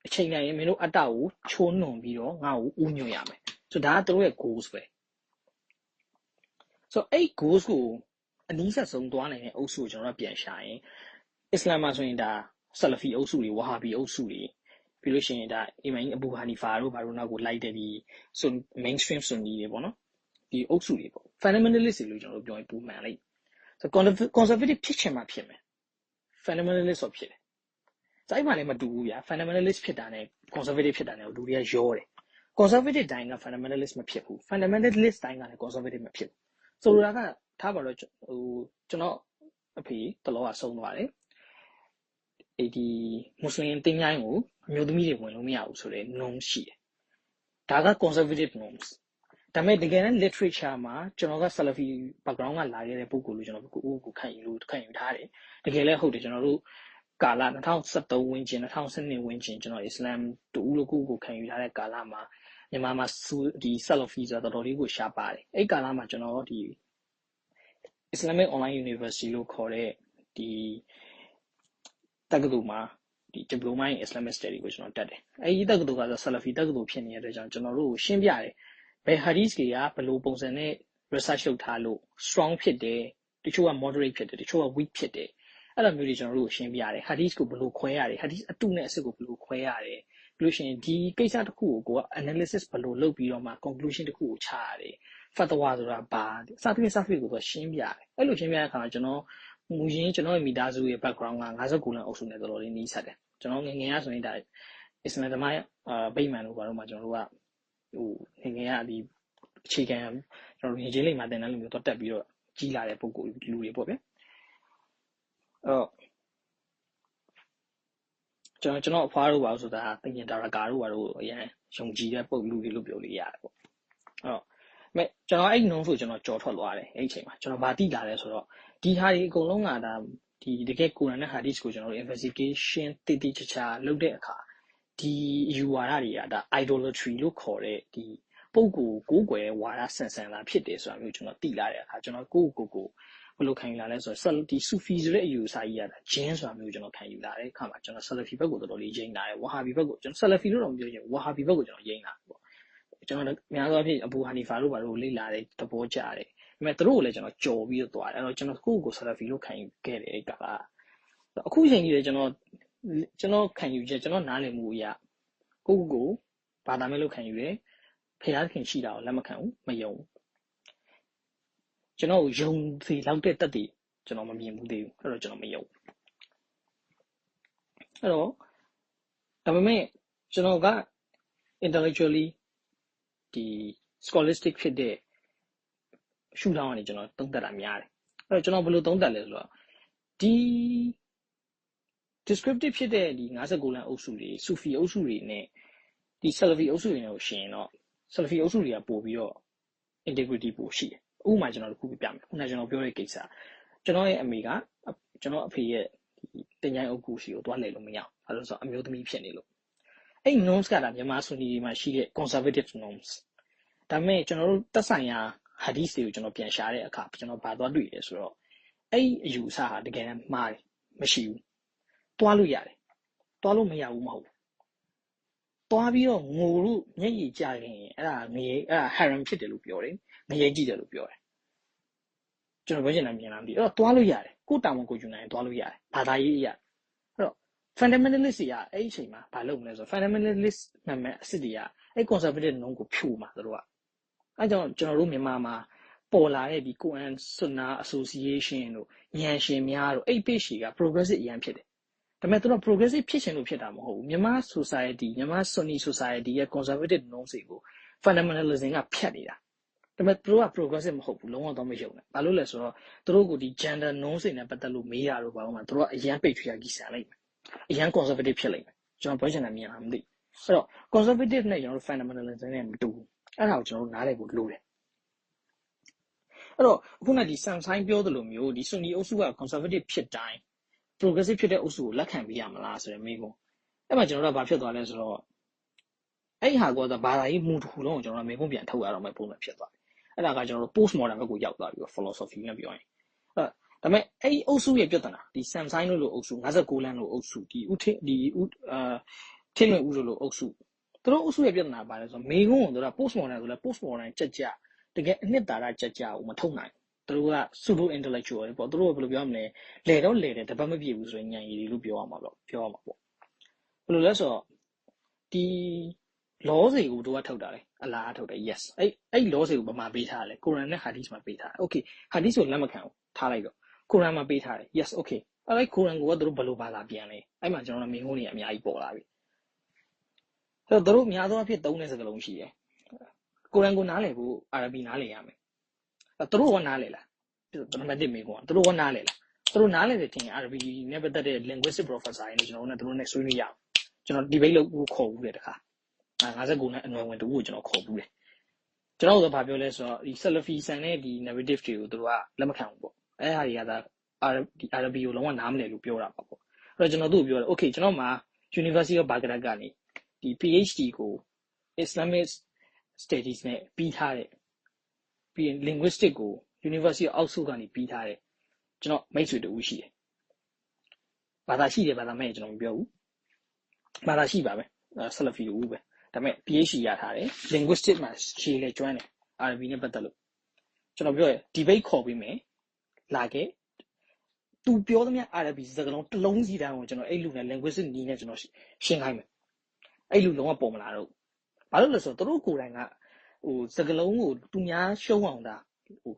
အချိန်တိုင်းမင်းတို့အတ္တကိုချိုးနှုံပြီးတော့ငါ့ကိုဥညွှတ်ရမယ်ဆိုတော့ဒါကသူတို့ရဲ့ goals ပဲဆိုတော့အဲ့ goals ကိုအနည်းဆက်ဆုံးသွားနိုင်တဲ့အုပ်စုကိုကျွန်တော်တို့ပြန်ရှာရင်အစ္စလာမ်မှာဆိုရင်ဒါဆလဖီအုပ်စုတွေဝါဟာဘီအုပ်စုတွေပြီးလို့ရှိရင်ဒါအီမန်အဘူဟာနီဖာတို့ဘာလို့နောက်ကိုလိုက်တဲ့ဒီ mainstream sunni တွေပေါ့နော်ဒီအုပ်စုတွေပေါ့ fundamentalist တွေလို့ကျွန်တော်တို့ပြောရင်ပုံမှန်လိုက်ဆို conservative ဖြစ်ချင်မှဖြစ်မယ် fundamentalist ဆိုဖြစ်တယ်ဆိုအဲ့မှာလည်းမတူဘူးဗျာ fundamentalist ဖြစ်တာနဲ့ conservative ဖြစ်တာနဲ့လူတွေကရောတယ် conservative တိုင်းက fundamentalist မဖြစ်ဘူး fundamentalist တိုင်းကလည်း conservative မဖြစ်ဘူးဆိုလိုတာကထားပါတော့ကျွန်တော်အဖေတလောကဆုံးသွားတယ်အဲ့ဒီမွတ်စလင်တင်းချိုင်းကိုအမျိုးသမီးတွေဝင်လို့မရဘူးဆိုတဲ့ norm ရှိတယ်ဒါက conservative norms ဒါပေမဲ့တကယ်တမ်း literature မှာကျွန်တော်က Salafi background ကလာခဲ့တဲ့ပုံကိုလို့ကျွန်တော်ကိုခံယူထားတယ်တကယ်လည်းဟုတ်တယ်ကျွန်တော်တို့ကာလ2013ဝန်းကျင်2012ဝန်းကျင်ကျွန်တော်အစ္စလာမ်တူလို့ကိုခံယူထားတဲ့ကာလမှာမြန်မာမှာဒီ Salafi ဆိုတော့တော်တော်လေးကိုရှားပါတယ်အဲ့ကာလမှာကျွန်တော်ဒီ Islamic Online University လို့ခေါ်တဲ့ဒီတက္ကသိုလ်မှာဒီ diploma in Islamic Studies ကိုကျွန်တော်တက်တယ်အဲ့ဒီတက္ကသိုလ်ကတော့ Salafi တက္ကသိုလ်ဖြစ်နေတဲ့အတွက်ကြောင့်ကျွန်တော်တို့ကိုရှင်းပြတယ်ဘယ် hadith တွေကဘယ်လိုပုံစံနဲ့ research လုပ်ထားလို့ strong ဖြစ်တယ်တချို့က moderate ဖြစ်တယ်တချို့က weak ဖြစ်တယ်အဲ့လိုမျိုးတွေကျွန်တော်တို့ကိုရှင်းပြရတယ် hadith ကိုဘယ်လိုခွဲရတယ် hadith အတုနဲ့အစစ်ကိုဘယ်လိုခွဲရတယ်ပြီးလို့ရှိရင်ဒီကိစ္စတစ်ခုကို analysis ဘယ်လိုလုပ်ပြီးတော့မှ conclusion တစ်ခုကိုချရတယ် fatwa ဆိုတာဘာစသဖြင့်ကိုရှင်းပြရတယ်အဲ့လိုရှင်းပြတဲ့အခါမှာကျွန်တော်မူရင်းကျွန်တော်ရဲ့မိသားစုရဲ့ background က59လမ်းအုပ်စုနဲ့တော်တော်လေးနီးစပ်တယ်ကျွန်တော်ငယ်ငယ်ကဆိုရင်ဒါအစ္စလာမ်သမားဗိမာန်တို့ဘာလို့မှကျွန်တော်တို့ကဟိုငယ်ငယ်ကဒီအခြေခံကျွန်တော်ငယ်ချင်းလိမ့်မှာတင်တဲ့လူမျိုးတော့တက်ပြီးတော့ကြီးလာတဲ့ပုံကိုလူတွေပေါ့ဗျအဲ့တော့ ကျွန်တော်အဖွားတို့ပါလို့ဆိုတာတင်ရင်ဒါရကာတို့ပါလို့အရင်ယုံကြည်တဲ့ပုံလူတွေလို့ပြောလို့ရတယ်ပေါ့အဲ့တော့ကျွန်တော်အဲ့နှုံးဆိုကျွန်တော်ကြော်ထွက်သွားတယ်အဲ့အချိန်မှာကျွန်တော်ဗာတိလာတယ်ဆိုတော့ဒီဟာဒီအကုန်လုံးကဒါဒီတကယ်ကိုရန်နဲ့ hard disk ကိုကျွန်တော်တို့ investigation တိတိကျကျလုပ်တဲ့အခါဒီယူဝါဒတွေကဒါ idolatry လို့ခေါ်တဲ့ဒီပုံကိုကိုယ်ွယ်ဝါဒဆန်ဆန်လာဖြစ်တယ်ဆိုတာမျိုးကျွန်တော်သိလာတဲ့အခါကျွန်တော်ကိုဘယ်လိုခံယူလာလဲဆိုတော့ဒီ Sufi ဆိုတဲ့အယူအဆကြီးရတာဂျင်းဆိုတာမျိုးကျွန်တော်ခံယူလာတဲ့အခါမှာကျွန်တော် Salafi ဘက်ကိုတော်တော်လေးယိမ်းလာတယ် Wahhabi ဘက်ကိုကျွန်တော် Salafi လို့တော့မပြောချင်ဘူး Wahhabi ဘက်ကိုကျွန်တော်ယိမ်းလာပေါ့ကျွန်တော်များသောအားဖြင့် Abu Hanifa တို့ဘာလို့လေ့လာတဲ့သဘောကျတယ်ဒါပေမဲ့သူတို့ကိုလည်းကျွန်တော်ကြော်ပြီးတော့သွားတယ်အဲ့တော့ကျွန်တော်ကို Salafi လို့ခံယူခဲ့တယ်ကပါအခုချိန်ကြီးလေကျွန်တော်ခံယူချက်ကျွန်တော်နားလည်မှုအရာကိုဘာသာမဲ့လို့ခံယူတယ်ဖျားခင်ရှိတာကိုလက်မခံဘူးမယုံကျွန်တော်ယုံစီလောက်တဲ့တက်တည်ကျွန်တော်မမြင်ဘူးသေးဘူးအဲ့တော့ကျွန်တော်မယုံအဲ့တော့ဒါပေမဲ့ကျွန်တော်က intellectually ဒီ scholastic ဖြစ်တဲ့ရှုထောင့်ကနေကျွန်တော်သုံးသပ်တာများတယ်အဲ့တော့ကျွန်တော်ဘယ်လိုသုံးသပ်လဲဆိုတော့ဒီ descriptive ဖြစ်တဲ့ဒီ59လမ်းအုပ်စုတွေ Sufi အုပ်စုတွေနဲ့ဒီ Salafi အုပ်စုတွေနဲ့ကိုရှင်တော့ Salafi အုပ်စုတွေကပို့ပြီးတော့ integrity ပို့ရှိတယ်ဥပမာကျွန်တော်တို့ခုပြမယ်ခုနကကျွန်တော်ပြောတဲ့ကိစ္စကျွန်တော်ရဲ့အမေကကျွန်တော်အဖေရဲ့တင်ချိုင်းအုပ်စုစီကိုတွားလှည့်လို့မရဘူးအဲ့လိုဆိုအမျိုးသမီးဖြစ်နေလို့အဲ့ norms ကဒါမြန်မာဆွန်နီတွေမှာရှိတဲ့ conservative norms ဒါပေမဲ့ကျွန်တော်တို့သက်ဆိုင်ရာ hadith တွေကိုကျွန်တော်ပြန်ရှာတဲ့အခါကျွန်တော်ဗာသွားတွေ့တယ်ဆိုတော့အဲ့အယူအဆဟာတကယ်တမ်းမှားတယ်မရှိဘူးတွားလို့ရတယ်တွားလို့မရဘူးမဟုတ်ဘူးတွားပြီးတော့ငိုလို့မျက်ရည်ကျခင်အဲ့ဒါharam ဖြစ်တယ်လို့ပြောတယ်ငရဲကြည့်တယ်လို့ပြောတယ်ကျွန်တော်ပြောချင်တာမြင်လားမသိအဲ့တော့တွားလို့ရတယ်ကိုတောင်ကိုယူနိုင်ရင်တွားလို့ရတယ်ဘာသာရေးအရာအဲ့တော့ fundamentalist တွေကအဲ့ဒီအချိန်မှာဘာလုပ်မလဲဆိုတော့ fundamentalist နာမည်အစ်စ်တွေကအဲ့ conservative နှုန်းကိုဖြိုမှာတို့ကအဲ့ကြောင့်ကျွန်တော်တို့မြန်မာမှာပေါ်လာတဲ့ဒီ Quran Sunnah Association တို့ဉာဏ်ရှင်များတို့အဲ့ page တွေက progressive အရန်ဖြစ်တယ်ဒါပေမဲ့သူတို့ progressive ဖြစ်ရှင်လို့ဖြစ်တာမဟုတ်ဘူးမြန်မာ society မြန်မာ Sunni society ရဲ့ conservative နှုန်းတွေကို fundamentalism ကဖြတ်နေတာဒါပေမဲ့သူတို့က progressive မဟုတ်ဘူးလုံးဝတော့မယုံနဲ့ဘာလို့လဲဆိုတော့သူတို့ကိုဒီ gender norms တွေနဲ့ပတ်သက်လို့မေးရတော့ဘာမှသူတို့ကအရန် patriarchy ဆန်လိုက်မယ်အရန် conservative ဖြစ်လိုက်မယ်ကျွန်တော်ပြောချင်တာမြင်လားမသိအဲ့တော့ conservative နဲ့ကျွန်တော်တို့ fundamentalism နဲ့မတူဘူးအဲ့ဒါကိုကျွန်တော်တို့နားလည်ဖို့လိုတယ်အဲ့တော့ခုနကဒီ Samsung ပြောသလိုမျိုးဒီ Sunni အုပ်စုက conservative ဖြစ်တိုင်း progressive ဖြစ်တဲ့အုပ်စုကိုလက်ခံပေးရမလားဆိုတဲ့မေးခွန်းအဲ့မှာကျွန်တော်တို့ကဘာဖြစ်သွားလဲဆိုတော့အဲ့ဟာကဘာသာရေးမူတစ်ခုလုံးကိုကျွန်တော်တို့မေးခွန်းပြန်ထုတ်ရတော့မှပုံစံဖြစ်သွားတယ်အဲ့ဒါကကျွန်တော်တို့ post modern ဘက်ကိုရောက်သွားပြီ philosophy နဲ့ပြောရင်ဒါပေမဲ့အဲ့ဒီအုပ်စုရဲ့ပြဿနာဒီ Samsung လို့အုပ်စု59လမ်းလို့အုပ်စုဒီထင်းလွင်ဦးလို့အုပ်စုသူတို့အုပ်စုရဲ့ပြဿနာပါလဲဆိုတော့မေးခွန်းကိုတို့က post modern ဆိုလဲ post modern ကြကြတကယ်အနှစ်သာရကြကြကိုမထုတ်နိုင်သူတို့က pseudo intellectual ပေါ့သူတို့ကဘယ်လိုပြောမလဲလဲတော့လဲတယ်တပတ်မပြည့်ဘူးဆိုရင်ညံရည်လို့ပြောရမှာပေါ့ဘယ်လိုလဲဆိုတော့ဒီ law တွေကိုတို့ကထုတ်တာလေအလားထုတ်တယ် yes အဲ့ law တွေကိုဘာမှပေးထားတယ် Quran နဲ့ Hadith မှာပေးထားတယ် okay Hadith ကိုလက်မခံဘူးထားလိုက်တော့ Quran မှာပေးထားတယ် yes okay အဲ့ Quran ကိုကတို့ဘယ်လိုဘာသာပြန်လဲအဲ့မှာကျွန်တော်တို့မြင်ဖို့နေအများကြီးပေါ်လာပြီအဲ့တော့တို့အများသောအဖြစ်သုံးတဲ့စကားလုံးရှိတယ် Quran ကိုနားလည်ဖို့အာရဗီနားလည်ရမယ်တို့ကနားလည်လားပထမတစ်မိကွာတို့ကနားလည်လားတို့နားလည်တယ်ထင်အာရဗီနဲ့ပတ်သက်တဲ့ linguistic professor တွေကျွန်တော်တို့နဲ့ဆွေးနွေးရအောင်ကျွန်တော် debate လုပ်ဖို့ခေါ်ဘူးလေတခါ59နဲ့အနွယ်ဝင်တူကိုကျွန်တော်ခေါ်ဘူးလေကျွန်တော်တို့ကဘာပြောလဲဆိုတော့ဒီ Salafi ဆန်တဲ့ဒီ narrative တွေကိုတို့ကလက်မခံဘူးပေါ့အဲ့ဟာတွေကဒါအာရဗီကိုလုံးဝနားမလည်လို့ပြောတာပေါ့အဲ့တော့ကျွန်တော်တို့ပြောတယ် okay ကျွန်တော်မှာ University of Baghdad ကနေဒီ PhD ကို Islamic Studies နဲ့ပြီးထားတဲ့ပြီးရင် linguistic ကို University of Oxford ကနေပြီးထားတဲ့ကျွန်တော်မိတ်ဆွေတူရှိတယ်ဘာသာရှိတယ်ဘာသာမဲ့ကျွန်တော်မပြောဘူးဘာသာရှိပါပဲ Salafi တူပဲဒါပေမဲ့ PhD ရထားတယ် linguistic မှာရှည်လေကျွမ်းတယ် Arabic နဲ့ပတ်သက်လို့ကျွန်တော်ပြောရ debate ခေါ်ပြီးမယ်လာခဲ့သူပြောသမျှ Arabic စကားလုံးတစ်လုံးစီတိုင်းကိုကျွန်တော်အဲ့လူနဲ့ linguistic နီးနဲ့ကျွန်တော်ရှင်းခိုင်းမယ်အဲ့လူလုံးဝပုံမလာတော့ဘာလို့လဲဆိုတော့သူတို့ကိုယ်တိုင်ကစကားလုံးကိုသူများရှုံးအောင်တာ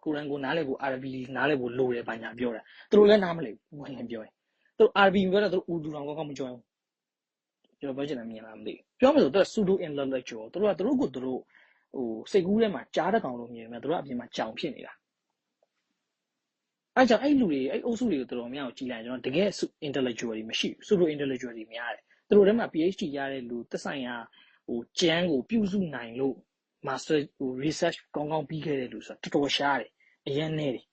ကိုရန်ကိုနားလည်ဖို့ Arabic နားလည်ဖို့လိုတယ်ဘာညာပြောတာသူတို့လည်းနားမလည်ဘူးဝင်ပြောရင်သူတို့ Arabic ပြောတာသူတို့ Urdu တောင်ကောင်းမကျွမ်းဘူးကျွန်တော်ပြောချင်တာမြင်လားမသိပြောမယ်ဆိုတော့ pseudo intellectual သူတို့ကသူတို့ကိုသူတို့စိတ်ကူးထဲမှာကြားတဲ့ကောင်လို့မြင်တယ်သူတို့အပြင်မှာကြောင်ဖြစ်နေတာအဲ့ကြောင့်အဲ့လူတွေအဲ့အုပ်စုတွေကိုတော်တော်များအောင်ကြည်လိုက်ကျွန်တော်တကယ် intellectual တွေမရှိဘူး pseudo intellectual တွေများတယ် သူတို့ထဲမှာ PhD ရတဲ့လူသက်ဆိုင်ရာကျန်းကိုပြုစုနိုင်လို့ master research ကောင်းပြီးခဲ့တဲ့လူဆိုတော့တော်တော်ရှားတယ်အရင်နဲ့တယ်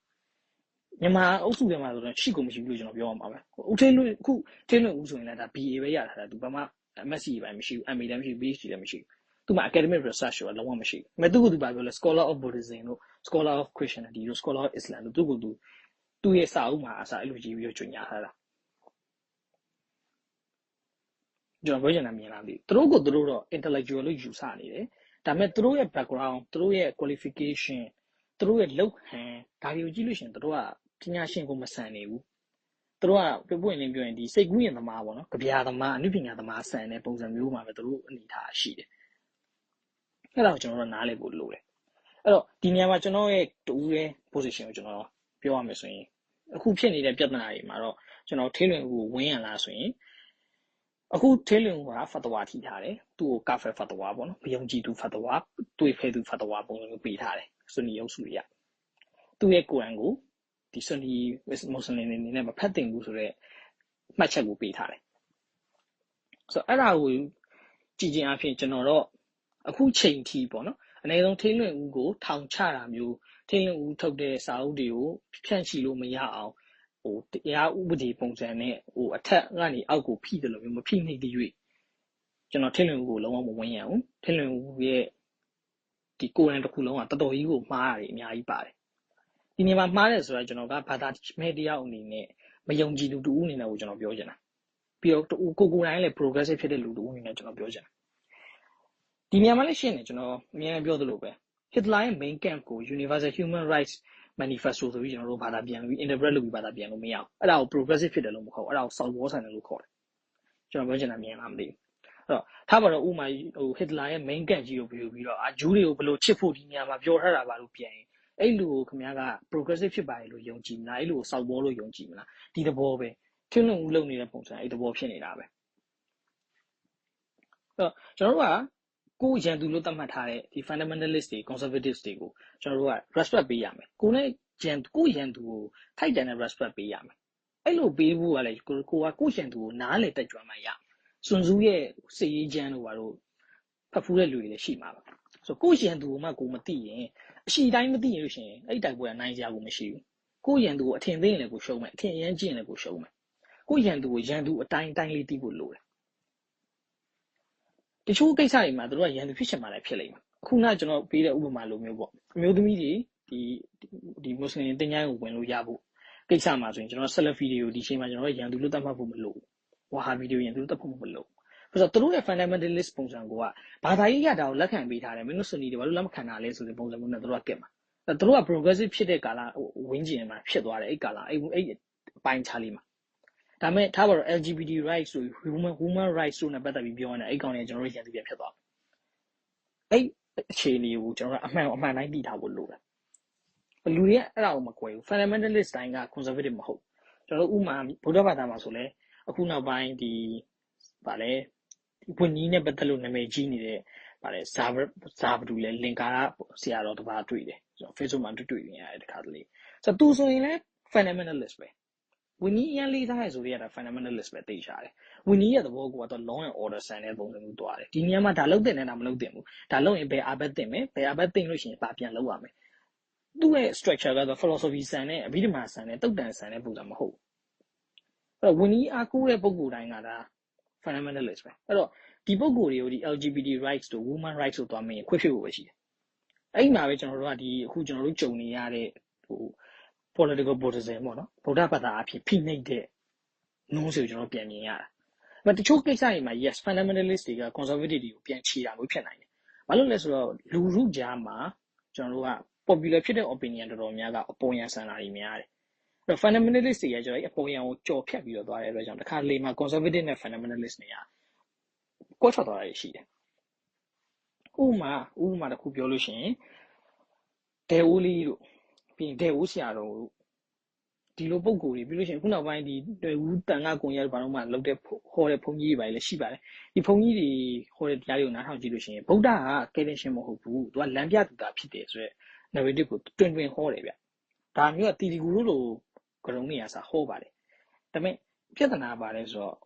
မြန်မာအုပ်စုထဲမှာဆိုတော့ရှိကုန်မရှိဘူးလို့ကျွန်တော်ပြောရမှာပဲဦးထေးလွင်အခုထေးလွင်ဦးဆိုရင်လည်းဒါ BA ပဲရထားတာသူဘာမှ MSc ပိုင်းမရှိဘူး MA လည်းမရှိဘူး PhD လည်းမရှိဘူးသူမှာ academic research ဆိုတာလုံးဝမရှိဘူးမဲ့သူကသူဘာပြောလဲ scholar of Buddhism တို့ scholar of Christianity တို့ scholar of Islam တို့သူ့ရဲ့စာအုပ်မှာအစားအဲ့လိုကြည့်ပြီးတော့ညွှန်ကြားထားတာကျွန်တော်ပြောချင်တာမြင်လားမသိဘူးသူတို့တော့ intellectual လို့ယူဆနေတယ်ဒါပေမဲ့သူတို့ရဲ့ background သူတို့ရဲ့ qualification သူတို့ရဲ့လောက်ဟန်ဒါတွေကိုကြည့်လို့ရှိရင်သူတို့ကပညာရှင်ကိုမဆန်နေဘူးသူတို့ကပြပွင့်လင်းပြောရင်ဒီစိတ်ကူးရင်သမားပေါ့နော်ကြပြာသမားအနုပညာသမားဆန်တဲ့ပုံစံမျိုးမှာပဲသူတို့အနေထားရှိတယ်အဲ့ဒါကိုကျွန်တော်တို့နားလည်ဖို့လိုတယ်အဲ့တော့ဒီနေရာမှာကျွန်တော်ရဲ့တူရဲ့ position ကိုကျွန်တော်ပြောရမယ်ဆိုရင်အခုဖြစ်နေတဲ့ပြဿနာတွေမှာတော့ကျွန်တော်ထေးလွင်ကိုဝင်းရလားဆိုရင်အခုထေးလွင်ကဖတ်တော်ထိထားတယ်သူ့ကိုကာဖဲဖတ်တော်ပေါ့နော်ဘယုံကြည်သူဖတ်တော်တွေ့ဖဲသူဖတ်တော်ပုံစံမျိုးပေးထားတယ်ဆွနီအုပ်စုရသူ့ရဲ့ကိုယ်အံကိုဒီဆွနီမွတ်စလင်တွေအနေနဲ့မဖတ်တင်ဘူးဆိုတော့မှတ်ချက်ကိုပေးထားတယ်ဆိုတော့အဲ့ဒါကိုကြည်ကျင်အဖြစ်ကျွန်တော်တော့အခုချိန်ထိပေါ့နော်အနည်းဆုံးထေးလွင်ဦးကိုထောင်ချတာမျိုးထေးလွင်ဦးထုတ်တဲ့စာအုပ်တွေကိုဖြန့်ချီလို့မရအောင်တရားဥပဒေပုံစံနဲ့အထက်ကနေအောက်ကိုဖိတယ်လို့မျိုးမဖိနှိပ်သေး၍ကျွန်တော်ထေးလွင်ဦးကိုလုံးဝမဝင်ရအောင်ထေးလွင်ဦးရဲ့ဒီကိုယ်တိုင်တစ်ခုလုံးကတော်တော်ကြီးကိုမှားရတယ်အများကြီးပါတယ်ဒီနေရာမှာမှားတယ်ဆိုတာကျွန်တော်ကဘာသာမဲတရားအနေနဲ့မယုံကြည်သူတူဦးအနေနဲ့ကိုကျွန်တော်ပြောချင်တာပြီးတော့ကိုယ်တိုင်းလည်း progressive ဖြစ်တဲ့လူတူဦးအနေနဲ့ကျွန်တော်ပြောချင်တာဒီနေရာမှာလည်းရှင်းတယ်ကျွန်တော်အများကြီးပြောသလိုပဲ Hitler ရဲ့ main camp ကို Universal Human Rights Manifesto ဆိုပြီးကျွန်တော်တို့ဘာသာပြန်လို့ interpret လုပ်ပြီးဘာသာပြန်လို့မရအောင်အဲ့ဒါကို progressive ဖြစ်တယ်လို့မဟုတ်အဲ့ဒါကို South Wall ဆန်တယ်လို့ခေါ်တယ်ကျွန်တော်ပြောချင်တာမြင်လားမသိဘူးအဲ့တော့ထားပါတော့ဥမာHitler ရဲ့ main camp ကြီးကိုပြောပြီးတော့ဂျူးတွေကိုဘယ်လိုချစ်ဖို့ဒီနေရာမှာပြောထားတာပါလို့ပြန်ရင်အဲ့လူကိုခင်ဗျားက progressive ဖြစ်ပါတယ်လို့ယုံကြည်မလားအဲ့လူကို South Wall လို့ယုံကြည်မလားဒီသဘောပဲထင်းလုံးဦးလုံနေတဲ့ပုံစံအဲ့သဘောဖြစ်နေတာပဲအဲ့တော့ကျွန်တော်တို့ကကိုရန်သူလို့သတ်မှတ်ထားတဲ့ဒီ fundamentalist တွေ conservatives တွေကိုကျွန်တော်တို့က respect ပေးရမယ်ကိုရန်သူကိုထိုက်တန်တဲ့ respect ပေးရမယ်အဲ့လိုပေးဖို့ကလည်းကိုရန်သူကိုနားလေတက်ကြွမှရစွန်စုရဲ့စေရေးချမ်းတို့ဘာလို့ဖတ်ဖူးတဲ့လူတွေလည်းရှိမှာပါဆိုကိုရန်သူကိုမှကိုမသိရင်အရှိတိုင်းမသိရလို့ရှိရင်အဲ့တိုက်ပွဲကနိုင်စရာကိုမရှိဘူးကိုရန်သူကိုအထင်သိရင်လည်းကိုရှုံးမယ်အထင်အရန်ကျင့်ရင်လည်းကိုရှုံးမယ်ကိုရန်သူကိုရန်သူအတိုင်းလေးသိဖို့လိုတယ်တချို့ကိစ္စတွေမှာတို့ကရန်သူဖြစ်ချင်မှလည်းဖြစ်လိမ့်မယ်အခုနကကျွန်တော်ပေးတဲ့ဥပမာလိုမျိုးပေါ့အမျိုးသမီးတွေဒီမွတ်စလင်တင်ချိုင်းကိုဝင်လို့ရဖို့ကိစ္စမှာဆိုရင်ကျွန်တော်ဆက်လက်ဗီဒီယိုဒီချိန်မှာကျွန်တော်ရန်သူလို့သတ်မှတ်ဖို့မလိုဝါဟာဗီဒီယိုရန်သူလို့သတ်မှတ်ဖို့မလိုဆိုတော့တို့ရဲ့ fundamentalist ပုံစံကဘာသာရေးရတာကိုလက်ခံပေးထားတယ်မင်းတို့စနီတွေဘာလို့လက်မခံတာလဲဆိုတဲ့ပုံစံမျိုးနဲ့တို့ကကက်မှာတို့က progressive ဖြစ်တဲ့ကာလဝင်းကျင်မှာဖြစ်သွားတယ်အဲ့ကာလအဲ့အပိုင်းခြားလေးမှာဒါမဲ့ထားပါတော့ LGBT rights ဆို human rights တို့နဲ့ပတ်သက်ပြီးပြောနေအဲ့ကောင်တွေကျွန်တော်တို့ရန်သူပြန်ဖြစ်သွားအဲ့အခြေအနေကိုကျွန်တော်ကအမှန်တိုင်းသိထားဖို့လိုတယ်လူတွေကအဲ့ဒါကိုမကွယ်ဘူး fundamentalist တိုင်းက conservative မဟုတ်ကျွန်တော်တို့ဥမာဗုဒ္ဓဘာသာမှာဆိုလဲအခုနောက်ပိုင်းဒီဗာလဲဝင်းကြီးနဲ့ပတ်သက်လို့နာမည်ကြီးနေတဲ့ဗာလဲဇာဘဒူလဲလင်္ကာရဆရာတော်တစ်ပါးတွေ့တယ်ကျွန်တော် Facebook မှာတွေ့နေရတယ်တခါတလေဆိုတော့သူဆိုရင်လဲ fundamentalist ပဲဝင်းကြီးအရင်လေးစားရဆိုရတာ fundamentalist ပဲသိချတယ်ဝင်းကြီးရဲ့သဘောကတော့ law and order ဆန်တဲ့ပုံစံမျိုးတွားတယ်ဒီနေရာမှာဒါလုပ်တင်နေတာမလုပ်တင်ဘူးဒါလုပ်ရင်ဘယ်အဘက်တင်မယ်ဘယ်အဘက်တင်လို့ရှိရင်ပါပြန်လုပ်ရမယ်သူ့ရဲ့ structure ကတော့ philosophy ဆန်နဲ့အဘိဓမ္မာဆန်နဲ့တုတ်တန်ဆန်တဲ့ပုံစံမဟုတ်အဲ့တော့ဝင်းကြီးအားကိုးတဲ့ပုံကိုယ်တိုင်းကဒါ fundamentalist ပဲအဲ့တော့ဒီပုံကိုယ်တွေကိုဒီ LGBT rights တို့ women rights တို့တွားမင်းခွင့်ပြုဖို့ပဲရှိတယ်အဲ့မှာပဲကျွန်တော်တို့ကဒီအခုကျွန်တော်တို့ကြုံနေရတဲ့political Buddhism ပေါ့နော်ဗုဒ္ဓဘာသာအဖြစ်ဖိနှိပ်တဲ့နှုံးဆိုကျွန်တော်ပြန်မြင်ရတာဒါပေမဲ့တချို့ကိစ္စတွေမှာ yes fundamentalist တွေက conservative တွေကိုပြန်ချီတာမျိုးဖြစ်နိုင်တယ်ဘာလို့လဲဆိုတော့လူထုကြားမှာကျွန်တော်တို့က popular ဖြစ်တဲ့ opinion တော်တော်များကအပေါ်ယံဆန်လာနေများတယ်အဲ့တော့ fundamentalist တွေကကျွန်တော်အပေါ်ယံကိုကြော်ဖြတ်ပြီးတော့သွားတဲ့အတွက်ကြောင့်တစ်ခါလေမှာ conservative နဲ့ fundamentalist တွေကကွဲထွက်သွားတာရှိတယ်ဥပမာတစ်ခုပြောလို့ရှိရင်ဒေဦးလေးတို့ပြီးရင်ဒေဦးဆရာတော်တို့ဒီလိုပုံကိုယ်တွေပြီးလို့ရှိရင်ခုနောက်ပိုင်းဒီဒေဦးတန်ခါကွန်ရက်ဘာလို့မှလောက်တဲ့ဟောတဲ့ဘုန်းကြီးတွေပါလေရှိပါတယ်ဒီဘုန်းကြီးတွေဟောတဲ့တရားတွေကိုနားထောင်ကြည့်လို့ရှိရင်ဗုဒ္ဓကကယ်တင်ရှင်မဟုတ်ဘူးသူကလမ်းပြသူတာဖြစ်တယ်ဆိုတော့ narrative ကိုတွင်ဟောတယ်ဗျဒါမျိုးကတီတီကူတို့လိုကရုံးနေရစာဟောပါတယ်ဒါပေမဲ့ပြဿနာပါလဲဆိုတော့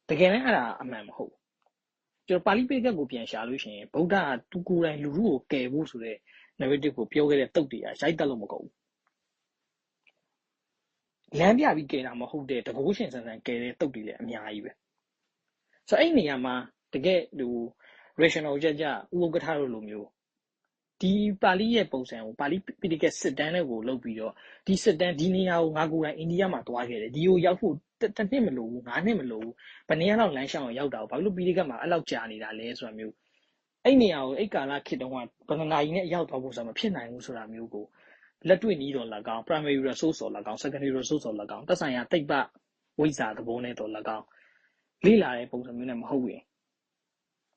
တကယ်လည်းအဲ့ဒါအမှန်မဟုတ်ကျွန်တော်ပါဠိပိဋကတ်ကိုပြန်ရှာလို့ရှိရင်ဗုဒ္ဓကသူကိုယ်တိုင်လူထုကိုကယ်ဖို့ဆိုတဲ့ narrative ကိုပြောခဲ့တဲ့တုတ်တွေကရိုက်တက်လို့မကုန်ဘူးလမ်းပြပြီးကယ်တာမဟုတ်တဲ့တကိုးရှင်ဆန်ဆန်ကယ်တဲ့တုတ်တွေလည်းအများကြီးပဲဆိုတော့အဲ့နေရာမှာတကယ်ဟို rational ကြကြဥပက္ခထတို့လိုမျိုးဒီပါဠိရဲ့ပုံစံကိုပါဠိပိဋကတ်စစ်တမ်းတွေကိုလုပ်ပြီးတော့ဒီစစ်တမ်းဒီနေရာကိုငါကိုယ်တိုင်အိန္ဒိယမှာတွားခဲ့တယ်ဒီကိုရောက်ဖို့တစ်နှစ်မလိုဘူး9နှစ်မလိုဘူးဘယ်နေရာလောက်လမ်းရှောင်ရောက်တာကိုဘာလို့ပိဋကတ်မှာအဲ့လောက်ကြာနေတာလဲဆိုတာမျိုးအဲ့နေရာကိုအဲ့ကာလခေတ်တုန်းကဘယ်နှနာရီနဲ့ရောက်သွားဖို့ဆိုတာမဖြစ်နိုင်ဘူးဆိုတာမျိုးကိုလက်တွေ့နည်းတော်၎င်း primary resource တော်၎င်း secondary resource တော်၎င်းသက်ဆိုင်ရာတိတ်ပဝိဇ္ဇာသဘောနဲ့တော်၎င်းလေ့လာတဲ့ပုံစံမျိုးနဲ့မဟုတ်ရင်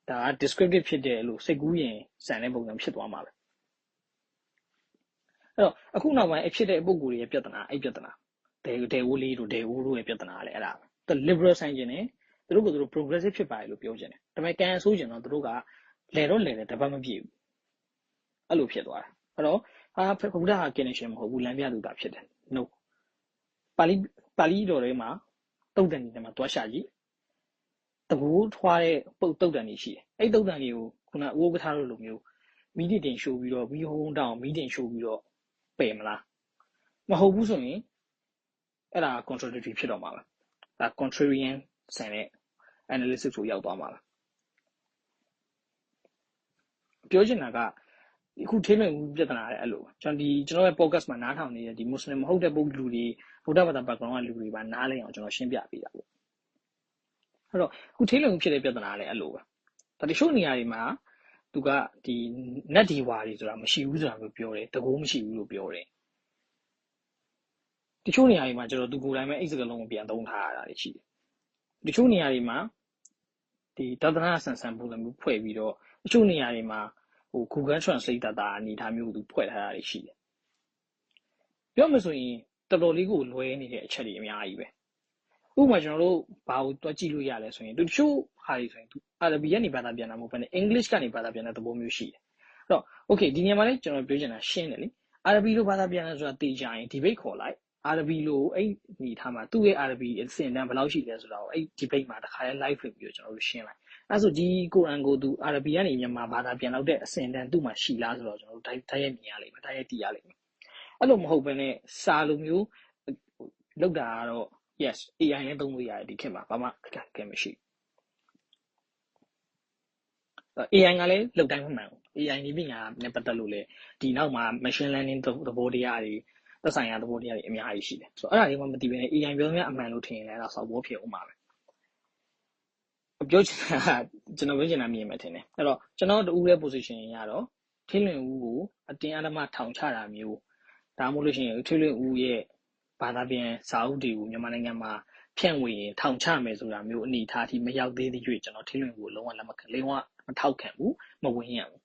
ဒါက descriptive ဖြစ်တဲ့လို့စိတ်ကူးရင်စံတဲ့ပုံစံဖြစ်သွားမှာပဲအဲ့တော့အခုနောက်ပိုင်းအဖြစ်တဲ့ပုံကိုယ်ရဲ့ပြဿနာအဲ့ပြဿနာဒေဝလေးတို့ဒေဝတို့ရဲ့ပြဿနာလည်းအဲ့ဒါပဲ liberal ဆိုင်ခြင်းနဲ့သူတို့ကသူတို့ progressive ဖြစ်ပါတယ်လို့ပြောကြတယ်ဒါပေမဲ့ကန်ဆိုးကျင်တော့သူတို့ကလဲတော့လဲတယ်တပတ်မပြည့်ဘူးအဲ့လိုဖြစ်သွားတာအဲ့တော့ဘုရားကကင်းနေရှင်မဟုတ်ဘူးလမ်းပြသူတာဖြစ်တယ် no ပါဠိတော်ထဲမှာတုတ်တန်တွေထဲမှာတွားရှာကြည့်တကူထွားတဲ့ပုတ်တုတ်တန်တွေရှိတယ်အဲ့တုတ်တန်တွေကိုခုနဥပက္ခတို့လိုမျိုးမီးတင်ရှိုးပြီးတော့မီးဟုံးတောင်မီးတင်ရှိုးပြီးတော့ပယ်မလားမဟုတ်ဘူးဆိုရင်အဲ့ဒါ contradictory ဖြစ်တော့မှာပဲဒါ contrarian ဆန်တဲ့ analysis ကိုရောက်သွားမှာပဲပြောချင်တာကအခုထိလွင်ဦးပြဿနာလည်းအဲ့လိုကျွန်တော်ရဲ့ podcast မှာနားထောင်နေတဲ့ဒီ Muslim မဟုတ်တဲ့ပုဂ္ဂလူတွေဗုဒ္ဓဘာသာ background ကလူတွေပါနားလည်အောင်ကျွန်တော်ရှင်းပြပေးတာပေါ့အဲ့တော့အခုထိလွင်ဦးဖြစ်တဲ့ပြဿနာလည်းအဲ့လိုပဲဒါတချို့နေရာတွေမှာသူကဒီနတ်ဒီဝါတွေဆိုတာမရှိဘူးဆိုတာမျိုးပြောတယ်တကူမရှိဘူးလို့ပြောတယ်တချို့နေရာတွေမှာကျွန်တော်သူကိုယ်တိုင်ပဲအဲ့စကားလုံးကိုပြန်သုံးထားရတာရှိတယ်တချို့နေရာတွေမှာဒီသာသနာဆန်ဆန်ပုံစံမျိုးဖွဲ့ပြီးတော့တချို့နေရာတွေမှာGoogle Translate တာအနေထားမျိုးသူဖွဲ့ထားတာရှိတယ်ပြောမှဆိုရင်တော်တော်လေးကိုလွဲနေတဲ့အချက်တွေအများကြီးပဲဥပမာကျွန်တော်တို့ဘာကိုတွက်ကြည့်လို့ရလဲဆိုရင်တချို့ဟာတွေဆိုရင်အာရဗီကနေဘာသာပြန်တာမဟုတ်ဘဲနဲ့ English ကနေဘာသာပြန်တဲ့သဘောမျိုးရှိတယ်အဲ့တော့ okay ဒီနေရာမှာလည်းကျွန်တော်ပြောချင်တာရှင်းတယ်လေအာရဗီလိုဘာသာပြန်လဲဆိုတာသိကြရင် debate ခေါ်လိုက်အာရဗီလိုအဲ့ဒီထားမှာသူ့ရဲ့အာရဗီအစဉ်တန်းဘယ်လောက်ရှိလဲဆိုတာကိုအဲ့ debate မှာတစ်ခါလဲ live ဖြစ်ပြီးတော့ကျွန်တော်တို့ရှင်းလိုက်အဲ့ဆိုဒီကိုရန်ကိုသူအာရဗီကနေမြန်မာဘာသာပြန်လောက်တဲ့အစဉ်တန်းသူ့မှာရှိလားဆိုတော့ကျွန်တော်တို့တိုက်ရိုက်မြင်ရလိမ့်မယ်တိုက်ရိုက်သိရလိမ့်မယ်အဲ့လိုမဟုတ်ဘဲနဲ့စာလိုမျိုးလောက်တာကတော့ yes AI နဲ့သုံးလို့ရတယ်ဒီခေတ်မှာဘာမှအခက်အခဲမရှိဘူး AI ကလည်းလောက်တိုင်းမမှန်ဘူး AI နည်းပညာနဲ့ပတ်သက်လို့လေဒီနောက်မှာ machine learning သဘောတရားတွေသက်ဆိုင်ရာသဘောတရားတွေအများကြီးရှိတယ်ဆိုတော့အဲ့ဒါတွေမှမသိဘဲနဲ့ AI ပြောများအမှန်လို့ထင်ရင်လည်းအဲ့ဒါစောက်ဘောဖြစ်အောင်ပါပဲပြောချင်တာကျွန်တော်ပြောချင်တာမြင်မယ်ထင်တယ်အဲ့တော့ကျွန်တော်တူရဲ့ position ရတော့ထင်းလွင်ဦးကိုအတင်းအဓမ္မထောင်ချတာမျိုးဒါမှမဟုတ်လို့ရှိရင်ထင်းလွင်ဦးရဲ့ဘာသာပြန်စာအုပ်တွေကိုမြန်မာနိုင်ငံမှာဖြန့်ဝေရင်ထောင်ချမယ်ဆိုတာမျိုးအနေအထားအထိမရောက်သေးသေး၍ကျွန်တော်ထင်းလွင်ဦးကိုလုံးဝလက်မခံလုံးဝမထောက်ခံဘူးမဝင်ရဘူ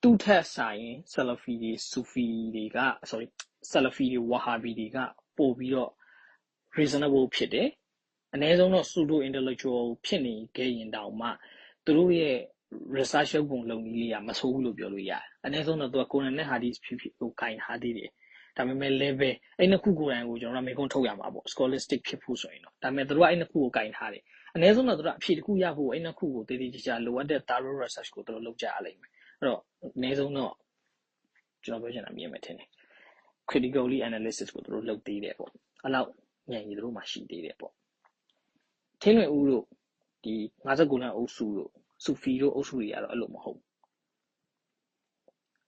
းသူ့ထက်ဆိုင် Salafi တွေ Sufi တွေက sorry Salafi တွေ Wahhabi တွေကပို့ပြီးတော့ reasonable ဖြစ်တယ်အနည်းဆုံးတော့ pseudo intellectual ဖြစ်နေခဲ့ရင်တောင်မှသူတို့ရဲ့ research လုပ်ပုံလုပ်နည်းလေးကမဆိုးဘူးလို့ပြောလို့ရတယ်အနည်းဆုံးတော့သူက Quran နဲ့ Hadith ဖြစ်ကိုဂိုင်ထားသေးတယ်ဒါပေမဲ့ level အဲ့နှစ်ခုကိုယ်တိုင်ကိုကျွန်တော်တို့မေးခွန်းထုတ်ရမှာပေါ့ scholastic ဖြစ်ဖို့ဆိုရင်တော့ဒါပေမဲ့သူတို့ကအဲ့နှစ်ခုကိုဂိုင်ထားတယ်အနည်းဆုံးတော့သူတို့အဖြေတစ်ခုရဖို့အဲ့နှစ်ခုကိုတည်တည်ကြကြလိုအပ်တဲ့ thorough research ကိုသူတို့လုပ်ကြရလိမ့်မယ်အဲ့တော့အနည်းဆုံးတော့ကျွန်တော်ပြောချင်တာမြင်မယ်ထင်တယ် critically analysis ကိုသူတို့လုပ်သေးတယ်ပေါ့အဲ့လောက်ဉာဏ်ရည်သူတို့မှရှိသေးတယ်ပေါ့ထင်းလွင်ဦးတို့ဒီ59လမ်းအုပ်စုတို့ဆူဖီတို့အုပ်စုတွေကတော့အဲ့လိုမဟုတ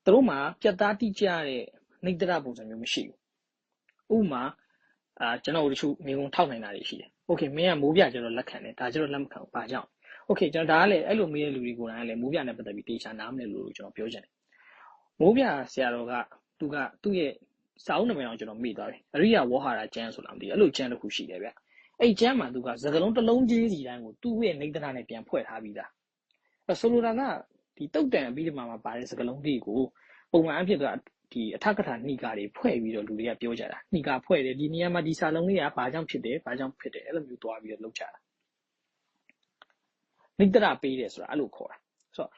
်သူတို့မှာပြတ်သားတိကျတဲ့နှိမ့်တရပုံစံမျိုးမရှိဘူးဥပမာကျွန်တော်တို့တချို့မိကုံထောက်နိုင်တာတွေရှိတယ်โอเคမင်းကမိုးပြကျတော့လက်ခံတယ်ဒါကျတော့လက်မခံဘူးဘာကြောင့်โอเคကျွန်တော်ဒါကလည်းအဲ့လိုမေးတဲ့လူတွေကိုယ်တိုင်လည်းမိုးပြနဲ့ပတ်သက်ပြီးတေချာနားမလည်လို့ကျွန်တော်ပြောချင်တယ်မိုးပြဆရာတော်ကသူကသူ့ရဲ့စာအုပ်နာမည်အောင်ကျွန်တော်မေ့သွားတယ်အရိယာဝဟရာကျမ်းဆိုတာမသိဘူးအဲ့လိုကျမ်းတစ်ခုရှိတယ်ဗျအဲ့ကျမ်းမှာသူကစကားလုံးတစ်လုံးချင်းစီတိုင်းကိုသူ့ရဲ့နှိမ့်တရနဲ့ပြန်ဖွဲ့ထားပြီးသားဆိုလိုတာကဒီတုတ်တန်အပြီးဒီမှာပါတဲ့စကားလုံးတွေကိုပုံမှန်အဖြစ်ကဒီအထက်ကထာနှိကာတွေဖွဲ့ပြီးတော့လူတွေကပြောကြတာနှိကာဖွဲ့တယ်ဒီနေရာမှာဒီစာလုံးလေးကဘာကြောင့်ဖြစ်တယ်ဘာကြောင့်ဖြစ်တယ်အဲ့လိုမျိုးတွားပြီးတော့လုပ်ကြတာနှိတရပေးတယ်ဆိုတာအဲ့လိုခေါ်တာဆိုတော့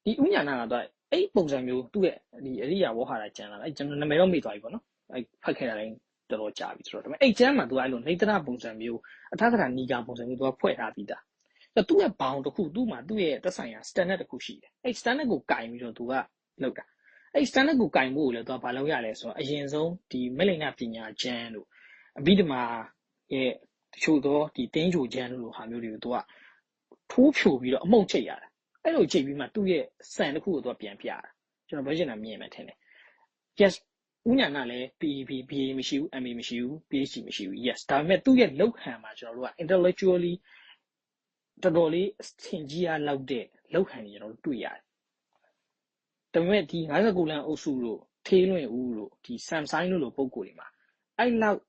ဒီဥညာဏကတော့အဲ့ပုံစံမျိုးသူ့ရဲ့ဒီအရိယာဝဟရာကျမ်းလာအဲ့ကျွန်တော်နာမည်တော့မေ့သွားပြီပေါ့နော်အဲ့ဖတ်ခဲ့တာတိုင်းတ တော်တော်ကြာပြီဆိုတော့ဒါပေမဲ့အဲ့ကျမ်းမှာသူကအဲ့လိုနေတရပုံစံမျိုးအထာကထာနီကာပုံစံမျိုးသူကဖွဲ့ထားပြီးသားအဲ့သူ့ရဲ့ဘောင်တစ်ခုသူ့မှာသူ့ရဲ့သက်ဆိုင်ရာ standard တစ်ခုရှိတယ်အဲ့ standard ကိုကင်ပြီးတော့သူကလောက်တာအဲ့ standard ကိုကင်ဖို့လည်းသူကဘာလုပ်ရလဲဆိုတော့အရင်ဆုံးဒီမေလိန်နာပညာကျမ်းတို့အဘိဓမ္မာရဲ့တချို့သောဒီတင်းချိုကျမ်းတို့လိုဟာမျိုးတွေကိုသူကထိုးဖြိုပြီးတော့အမှုန့်ချိတ်ရတယ်အဲ့လိုချိတ်ပြီးမှသူ့ရဲ့စံတစ်ခုကိုသူကပြန်ပြတာကျွန်တော်ပြောချင်တာမြင်မှထင်တယ် yes ဦးညာနာလည်း PEP BA မရှိဘူး MA မရှိဘူး PhD မရှိဘူး yes ဒါပေမဲ့သူ့ရဲ့လောက်ဟန်မှာကျွန်တော်တို့က intellectually တော်တော်လေးသင်ကြီးရလောက်တဲ့လောက်ဟန်ကြီးကျွန်တော်တို့တွေ့ရတယ်ဒါပေမဲ့ဒီ59လမ်းအုပ်စုတို့ထေးလွင်ဦးတို့ဒီ Samsung တို့လိုပုံကိုယ်တွေမှာအဲ့လောက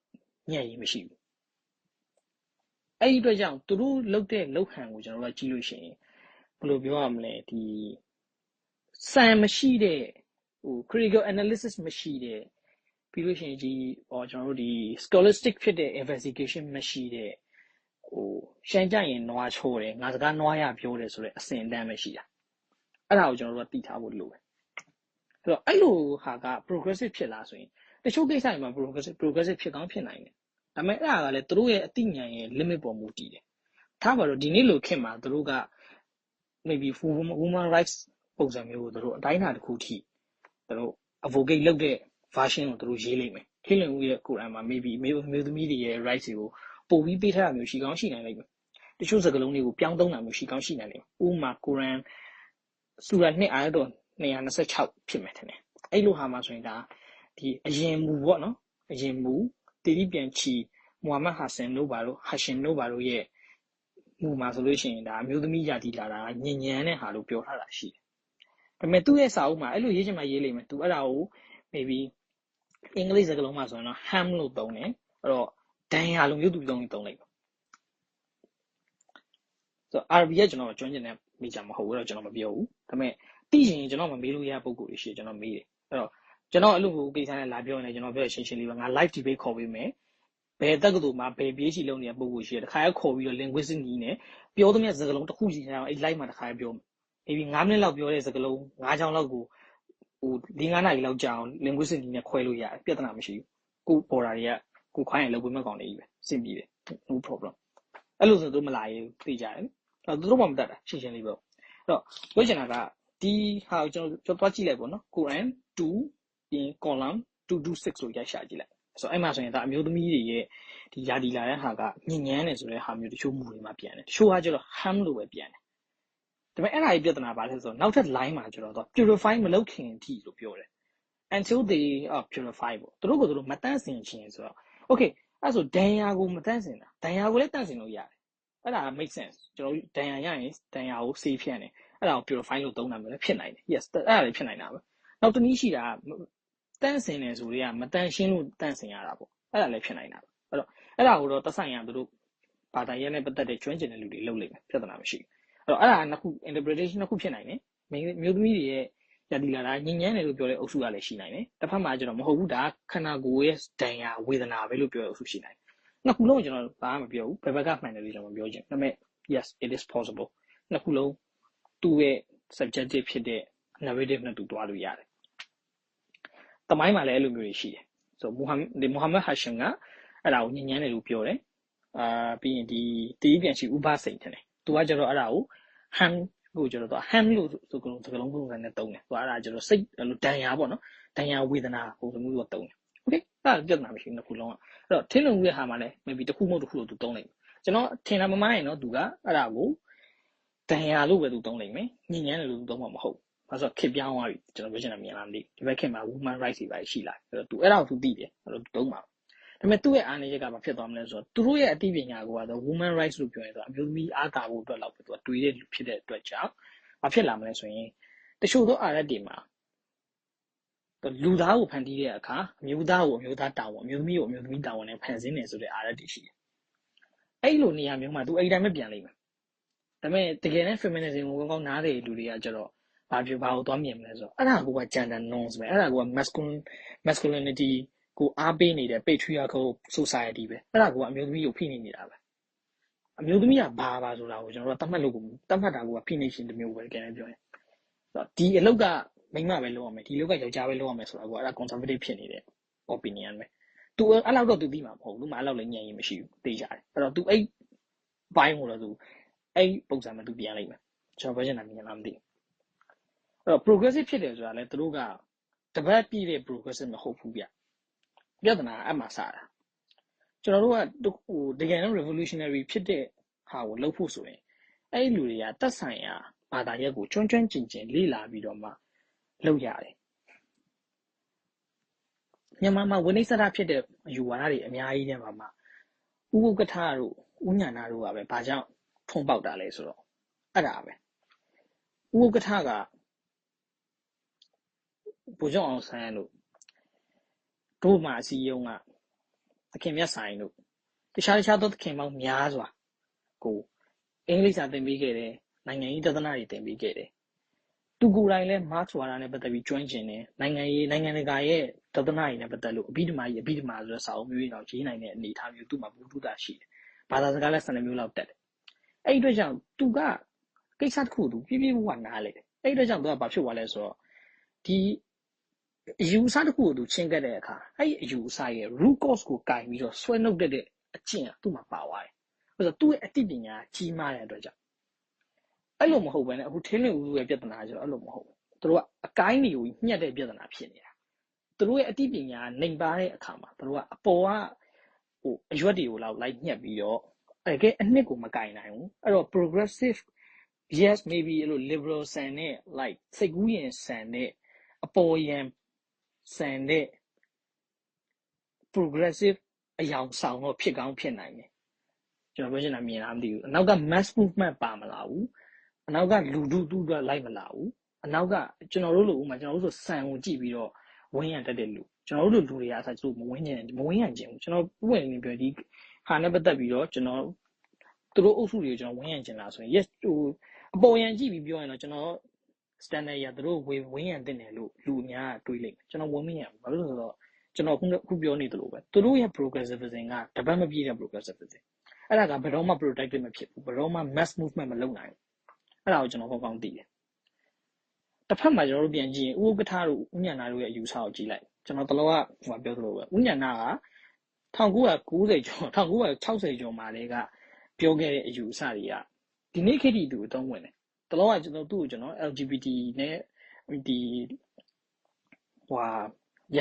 ်ညံ့ရင်မရှိဘူးအဲ့ဒီအတွက်ကြောင့်သူတို့လောက်တဲ့လောက်ဟန်ကိုကျွန်တော်တို့ကကြည့်လို့ရှိရင်ဘယ်လိုပြောရမလဲဒီစံမရှိတဲ့critical analysis မရှိတဲ့ပြီးလို့ရှိရင်ဒီကျွန်တော်တို့ဒီ scholastic ဖြစ်တဲ့ investigation မရှိတဲ့ရှမ်းကြရင်နွားချိုးတယ်ငါစကားနွားရပြောတယ်ဆိုတဲ့အစဉ်အတန်းပဲရှိတာအဲ့ဒါကိုကျွန်တော်တို့ကသိထားဖို့လိုပဲအဲ့တော့အဲ့လိုဟာက progressive ဖြစ်လာဆိုရင်တချို့ကိစ္စတွေမှာ progressive ဖြစ်ကောင်းဖြစ်နိုင်တယ်ဒါပေမဲ့အဲ့ဒါကလည်းသူတို့ရဲ့အသိဉာဏ်ရဲ့ limit ပေါ်မူတည်တယ်ထားပါတော့ဒီနေ့လိုခေတ်မှာသူတို့က maybe women rights ပုံစံမျိုးကိုသူတို့အတိုင်းအတာတစ်ခုထိသူတို့ advocate လုပ်တဲ့ version ကိုသူတို့ရေးလိမ့်မယ်ခေတ်လွန်ဦးရဲ့ကိုယ်တိုင်မှာ maybe မျိုးသမီးတွေရဲ့ rights တွေကိုပို့ပြီးပေးထားတာမျိုးရှိကောင်းရှိနိုင်လိမ့်မယ်တချို့စကားလုံးတွေကိုပြောင်းသုံးတာမျိုးရှိကောင်းရှိနိုင်လိမ့်မယ်ဥပမာကုရ်အာန်စူရာ2အာယတ်တော်226ဖြစ်မယ်ထင်တယ်အဲ့လိုဟာမှာဆိုရင်ဒါဒီအရင်မူပေါ့နော်အရင်မူတတိပြန်ချီမူဟမ္မဒ်ဟာဆန်တို့ဘာလို့ဟာရှင်တို့ဘာလို့ရဲ့မူမှာဆိုလို့ရှိရင်ဒါအမျိုးသမီးယာတီလာတာညဉ့်ညမ်းတဲ့ဟာလို့ပြောထားတာရှိတယ်ဒါပေမဲ့သူ့ရဲ့စာအုပ်မှာအဲ့လိုရေးချင်မှရေးလိမ့်မယ်သူအဲ့ဒါကို maybe အင်္ဂလိပ်စကားလုံးမှာဆိုရင်တော့ ham လို့သုံးတယ်အဲ့တော့ဒန်ယာလိုမျိုးသူသုံးလိုက်ဆိုတော့ RB ကကျွန်တော်ကျွမ်းကျင်တဲ့မိချာမဟုတ်ဘူးတော့ကျွန်တော်မပြောဘူးဒါပေမဲ့သိရင်ကျွန်တော်မမေးလို့ရပုံကိုရှိကျွန်တော်မေးတယ်အဲ့တော့ကျွန်တော်အဲ့လိုကိစ္စနဲ့လာပြောနေကျွန်တော်ပြောရှင်းရှင်းလေးပါငါ live debate ခေါ်ပေးမယ်ဘယ်တက္ကသိုလ်မှာဘယ် PhD လုပ်နေတဲ့ပုံကိုရှိတယ်တခါရခေါ်ပြီးတော့ linguistic နီးနဲ့ပြောသမျှစကားလုံးတစ်ခုစီအောင်အဲ့ live မှာတခါရပြောမယ် maybe 9 မိနစ်လောက်ပြောတဲ့စကားလုံး9ချောင်းလောက်ကို4-5 နာရီလောက်ကြာအောင် linguistic နီးနဲ့ခွဲလို့ရတယ်ပြဿနာမရှိဘူးကိုပေါ်တာတွေကကိုခိုင်းရင်လုပ်ပေးမဲ့ကောင်တွေကြီးပဲစင်ပြီးတယ် no problem အဲ့လိုဆိုတော့မလာရေးသိကြတယ်အဲ့တော့သူတို့မှမတတ်တာရှင်းရှင်းလေးပဲအဲ့တော့ပြောချင်တာကဒီဟာကိုကျွန်တော်သွားကြည့်လိုက်ပေါ့နော်ကိုရန်2ပြီး column 226လို့ရိုက်ရှာကြည့်လိုက်ဆိုတော့အဲ့မှာဆိုရင်ဒါအမျိုးသမီးတွေရဲ့ဒီယာဒီလာတဲ့ဟာကညဉ့်ညမ်းတယ်ဆိုတဲ့ဟာမျိုးတချို့မူတွေမှာပြန်တယ်တချို့ကကျတော့ ham လို့ပဲပြန်တယ်ဒါပေမဲ့အဲ့ဒါကြီးပြဿနာပါလဲဆိုတော့နောက်ထပ် line မှာကျတော့ purify မလုပ်ခင်အထိလို့ပြောတယ် until they are purified ပေါ့သူတို့ကိုသူတို့မတန့်စင်ခြင်းဆိုတော့ okay အဲ့ဆိုဒန်ယာကိုမတန့်စင်တာဒန်ယာကိုလည်းတန့်စင်လို့ရတယ်အဲ့ဒါ make sense ကျွန်တော်ဒန်ယာရရင်ဒန်ယာကို save ဖြန့်တယ်အဲ့ဒါကို purify လို့သုံးတာမျိုးလည်းဖြစ်နိုင်တယ် yes အဲ့ဒါလည်းဖြစ်နိုင်တာပဲနောက်တစ်နည်းရှိတာတန့်စင်တယ်ဆိုတွေကမတန့်ရှင်းလို့တန့်စင်ရတာပေါ့အဲ့ဒါလည်းဖြစ်နိုင်တာပဲအဲ့တော့အဲ့ဒါကိုတော့သက်ဆိုင်ရာသူတို့ဘာသာရေးနဲ့ပတ်သက်တဲ့ကျွမ်းကျင်တဲ့လူတွေလုပ်လိမ့်မယ်ပြဿနာမရှိဘူးအဲ့တော့အဲ့ဒါနှစ်ခု interpretation နှစ်ခုဖြစ်နိုင်တယ်မျိုးသမီးတွေရဲ့ယာတီလာတာညဉ့်ညမ်းတယ်လို့ပြောတဲ့အုပ်စုကလည်းရှိနိုင်တယ်တစ်ဖက်မှာကျတော့မဟုတ်ဘူးဒါခန္ဓာကိုယ်ရဲ့ဒဏ်ရာဝေဒနာပဲလို့ပြောတဲ့အုပ်စုရှိနိုင်တယ်နှစ်ခုလုံးကျွန်တော်ဘာမှမပြောဘူးဘယ်ဘက်ကမှန်တယ်လို့ကျွန်တော်မပြောချင်ဒါပေမဲ့ yes it is possible နှစ်ခုလုံးသူ့ရဲ့ subjective ဖြစ်တဲ့ narrative နဲ့တူသွားလို့ရတယ်တမိုင်းမှာလည်းအဲ့လိုမျိုးတွေရှိတယ်ဆိုမူဟမ္မဒ်ဟာရှင်ကအဲ့ဒါကိုညဉ့်ညမ်းတယ်လို့ပြောတယ်ပြီးရင်ဒီတီးပြန်ချီဥပစိန်ထင်တယ်သူကကျတော့အဲ့ဒါကို ham ကိုကျတော့ ham လို့စကလုံးပုံစံနဲ့တုံးတယ်သူကအဲ့ဒါကျတော့စိတ်ဒဏ်ရာပေါ့နော်ဒဏ်ရာဝေဒနာပုံစံမျိုးကတုံးတယ် okay အဲ့ဒါပြဿနာမရှိဘူးနှစ်ခုလုံးကအဲ့တော့ထင်းလုံရဲ့ဟာမှာလည်း maybe တစ်ခုမဟုတ်တစ်ခုလို့သူတုံးလိုက်ကျွန်တော်ထင်တာမမှန်ရင်တော့သူကအဲ့ဒါကိုဒဏ်ရာလို့ပဲသူတုံးလိုက်မယ်ညဉ့်ညမ်းတယ်လို့သူတုံးမှာမဟုတ်ဘာလို့ဆိုခေပြောင်းသွားပြီကျွန်တော်ပြောချင်တာမြင်လားမသိဒီဘက်ခေမှာ woman rights တွေပါရှိလာအဲ့တော့သူအဲ့ဒါကိုသူသိတယ်အဲ့တော့သူတုံးမှာဒါပေမဲ့သူ့ရဲ့အားနည်းချက်ကဘာဖြစ်သွားမလဲဆိုတော့သူတို့ရဲ့အသိပညာကတော့ woman rights လို့ပြောရင်ဆိုအမျိုးသမီးအားကာဖို့အတွက်လောက်ပဲသူကတွေးတဲ့လူဖြစ်တဲ့အတွက်ကြောင့်ဘာဖြစ်လာမလဲဆိုရင်တချို့သောအာရက်တွေမှာလူသားကိုဖန်တီးတဲ့အခါအမျိုးသားကိုအမျိုးသားတာဝန်အမျိုးသမီးကိုအမျိုးသမီးတာဝန်နဲ့ဖန်ဆင်းနေဆိုတဲ့အာရက်တွေရှိတယ်အဲ့လိုနေရာမျိုးမှာသူအဲ့တိုင်းပဲပြန်လိမ့်မယ်ဒါပေမဲ့တကယ်တမ်း feminism ကိုကောင်းနားတဲ့လူတွေကကျတော့ဘာကိုသွားမြင်မလဲဆိုတော့အဲ့ဒါက gender norms ပဲအဲ့ဒါက masculinity ကိုအားပေးနေတဲ့ patriarchal society ပဲအဲ့ဒါကအမျိုးသမီးကိုဖိနှိပ်နေတာပဲအမျိုးသမီးကဘာဆိုတာကိုကျွန်တော်တို့တတ်မှတ်တာကဖိနှိပ်ခြင်းတစ်မျိုးပဲကြတယ်ပြောရင်ဒီအလုပ်ကမိန်းမပဲလုပ်ရမယ်ဒီအလုပ်ကယောက်ျားပဲလုပ်ရမယ်ဆိုတာကအဲ့ဒါ conservative ဖြစ်နေတဲ့ opinion ပဲ သူအဲ့လောက်တော့သူသိမှာမဟုတ်ဘူး။အဲ့လောက်လည်းဉာဏ်ရည်မရှိဘူး။သိကြတယ်။အဲ့တော့သူအဲ့ဘိုင်းကိုတော့သူအဲ့ပုံစံမှာသူပြန်လိုက်မယ်။ကျွန်တော်ပြောချင်တာမြင်လားမသိဘူး။အဲ့တော့ progressive ဖြစ်တယ်ဆိုတာလည်းသူတို့ကတပတ်ပြည့်တဲ့ progressive မဟုတ်ဘူးဗျ။ပြဿနာအဲ့မှာစတာ။ကျွန်တော်တို့ကတကယ်တော့ revolutionary ဖြစ်တဲ့ဟာကိုလုပ်ဖို့ဆိုရင်အဲ့လူတွေကတက်ဆိုင်ရာဘာသာရပ်ကိုကျွမ်းကျွမ်းကျင်ကျင်လေ့လာပြီးတော့မှလုပ်ရတယ်မြန်မာမှာဝိနည်းစရဖြစ်တဲ့အယူဝါဒတွေအများကြီးထဲမှာဥပုပ်ကထတို့ဥညာဏတို့ကပဲဘာကြောင့်ထုံပေါက်တာလဲဆိုတော့အဲ့ဒါပဲဥပုပ်ကထကဗိုလ်ချုပ်အောင်ဆန်းတို့တို့မှာအစည်းအရုံးကသခင်မြတ်ဆိုင်တို့တခြားသောသခင်ပေါင်းများစွာကိုအင်္ဂလိပ်စာသင်ပေးခဲ့တယ်နိုင်ငံရေးသဒ္ဒနာတွေသင်ပေးခဲ့တယ်သူကိုယ်တိုင်လည်းမားစွာတာနဲ့ပတ်သက်ပြီးကျွမ်းကျင်တယ်နိုင်ငံတကာရဲ့သဒ္ဒနာတွေနဲ့ပတ်သက်လို့အဘိဓမ္မာဆိုတဲ့စာအုပ်မျိုးတွေတော့ရေးနိုင်တဲ့အနေအထားမျိုးသူ့မှာဘုဒ္ဓတာရှိတယ်ဘာသာစကားလည်း12မျိုးလောက်တက်တယ်အဲ့ဒီအတွက်ကြောင့်သူကကိစ္စတစ်ခုသူပြပြဝနားလေတယ်အဲ့ဒီအတွက်ကြောင့်သူကဘာဖြစ်သွားလဲဆိုတော့ဒီအယူအဆတစ်ခုကိုသူချင်းကပ်တဲ့အခါအဲ့ဒီအယူအဆရဲ့ root cause ကိုကင်ပြီးတော့ဆွဲနှုတ်တဲ့အကျင့်ကသူ့မှာပါသွားတယ်ဆိုတော့သူ့ရဲ့အသိပညာကြီးမားတဲ့အတွက်ကြောင့်အဲ့လိုမဟုတ်ဘဲနဲ့အခုထင်းလွင်ဦးရဲ့ပြဿနာဆိုတော့အဲ့လိုမဟုတ်ဘူးသူတို့ကအကိုင်းတွေကိုညှက်တဲ့ပြဿနာဖြစ်နေတာသူတို့ရဲ့အသိပညာနှိမ်ပါတဲ့အခါမှာသူတို့ကအပေါ်ကအရွက်တွေကိုလောက်လိုက်ညှက်ပြီးတော့အဲ့ကဲအနှစ်ကိုမကင်နိုင်ဘူးအဲ့တော့ progressive yes maybe အဲ့လို liberal ဆန်နဲ့ like စိတ်ကူးရင်ဆန်နဲ့အပေါ်ယံဆန်တဲ့ progressive အယောင်ဆောင်တော့ဖြစ်ကောင်းဖြစ်နိုင်တယ်ကျွန်တော်ပြောချင်တာမြင်လားမသိဘူးအနောက်က mass movement ပါမလားဘူးအနောက်ကလူထုတူတော့လိုက်မလာဘူးအနောက်ကကျွန်တော်တို့လိုဥမာကျွန်တော်တို့ဆိုစံကိုကြည့်ပြီးတော့ဝင်းရံတက်တဲ့လူကျွန်တော်တို့လူတွေကအဲ့ဒါမဝင်းရံခြင်းဘူးကျွန်တော်ပွင့်နေပြောဒီဟာနဲ့ပတ်သက်ပြီးတော့ကျွန်တော်သူတို့အုပ်စုတွေကိုကျွန်တော်ဝင်းရံခြင်းလားဆိုရင် yes အပေါ်ရံကြည့်ပြီးပြောရင်တော့ကျွန်တော် standard ရသူတို့ဝင်းရံတင်တယ်လို့လူအများကတွေးလိမ့်မယ်ကျွန်တော်ဝင်းမရံဘူးဘာလို့လဲဆိုတော့ကျွန်တော်ခုပြောနေသလိုပဲသူတို့ရဲ့ progressivism ကတပတ်မပြည့်တဲ့ progressivism အဲ့ဒါကဘယ်တော့မှ protected မဖြစ်ဘူးဘယ်တော့မှ mass movement မလုပ်နိုင်ဘူးအဲ့ဒါကိုကျွန်တော်ကောင်းသိတယ်တစ်ဖက်မှာကျွန်တော်တို့ပြန်ကြည့်ရင်ဥက္ကဋ္ဌတို့ဥညာဏတို့ရဲ့အယူဆကိုကြည့်လိုက်ကျွန်တော်တလောကဟိုပြောသလိုပဲဥညာဏက1990ကျော်1960ကျော်မှာလေးကပြောခဲ့တဲ့အယူအဆတွေကဒီနေ့ခေတ်ဒီသူအသုံးဝင်တယ်တလောကကျွန်တော်သူ့ကိုကျွန်တော် LGBT နဲ့ဒီရ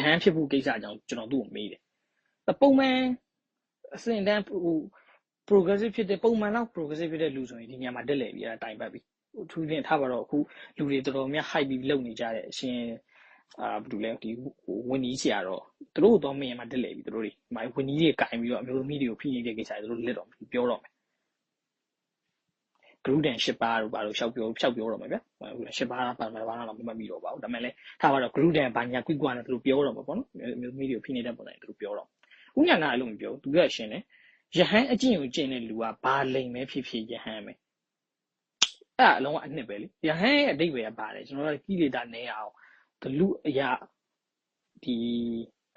ဟန်းဖြစ်ဖို့ကိစ္စအကြောင်းကျွန်တော်သူ့ကိုမေးတယ်ပုံမှန်အစဉ်တန်းprogressive ဖြစ်တဲ့ပုံမှန်လောက် progressive ဖြစ်တဲ့လူဆိုရင်ဒီညမှာတက်လေပြီအဲ့ဒါတိုင်ပတ်ပြီထူးထင်းထားပါတော့အခုလူတွေတော်တော်များ hype ပြီးလုပ်နေကြတဲ့အရှင်ဘာလို့လဲဒီဝင်းကြီးဆရာတော့သူတို့တော့မင်းမှာတက်လေပြီသူတို့တွေဝင်းကြီးတွေကင်ပြီးတော့အမျိုးသမီးတွေကိုဖိနေတဲ့ကိစ္စတွေသူတို့လက်တော့ပြောတော့မယ်ဂရုတန်8ပါးတို့ဘာလို့ရှောက်ပြောတော့မယ်ဗျ8ပါးလားဘာလားတော့မမှတ်မိတော့ပါဘူးဒါပေမဲ့လည်းထားပါတော့ဂရုတန်ဘာညာကွိကွာနဲ့သူတို့ပြောတော့မှာပေါ့နော်အမျိုးသမီးတွေကိုဖိနေတဲ့ပုံစံသူတို့ပြောတော့ဥညာဏအဲ့လိုမပြောသူကရှင်းတယ်ယဟန်အကျင့်ကိုကျင့်တဲ့လူကဘာလိမ်ပဲဖြစ်ဖြစ်ယဟန်ပဲအဲ့အလုံးကအနှစ်ပဲလေယဟန်ရဲ့အဓိပ္ပာယ်ကပါတယ်ကျွန်တော်တို့ကိလေသာနည်းအောင်ဒလူအရာဒ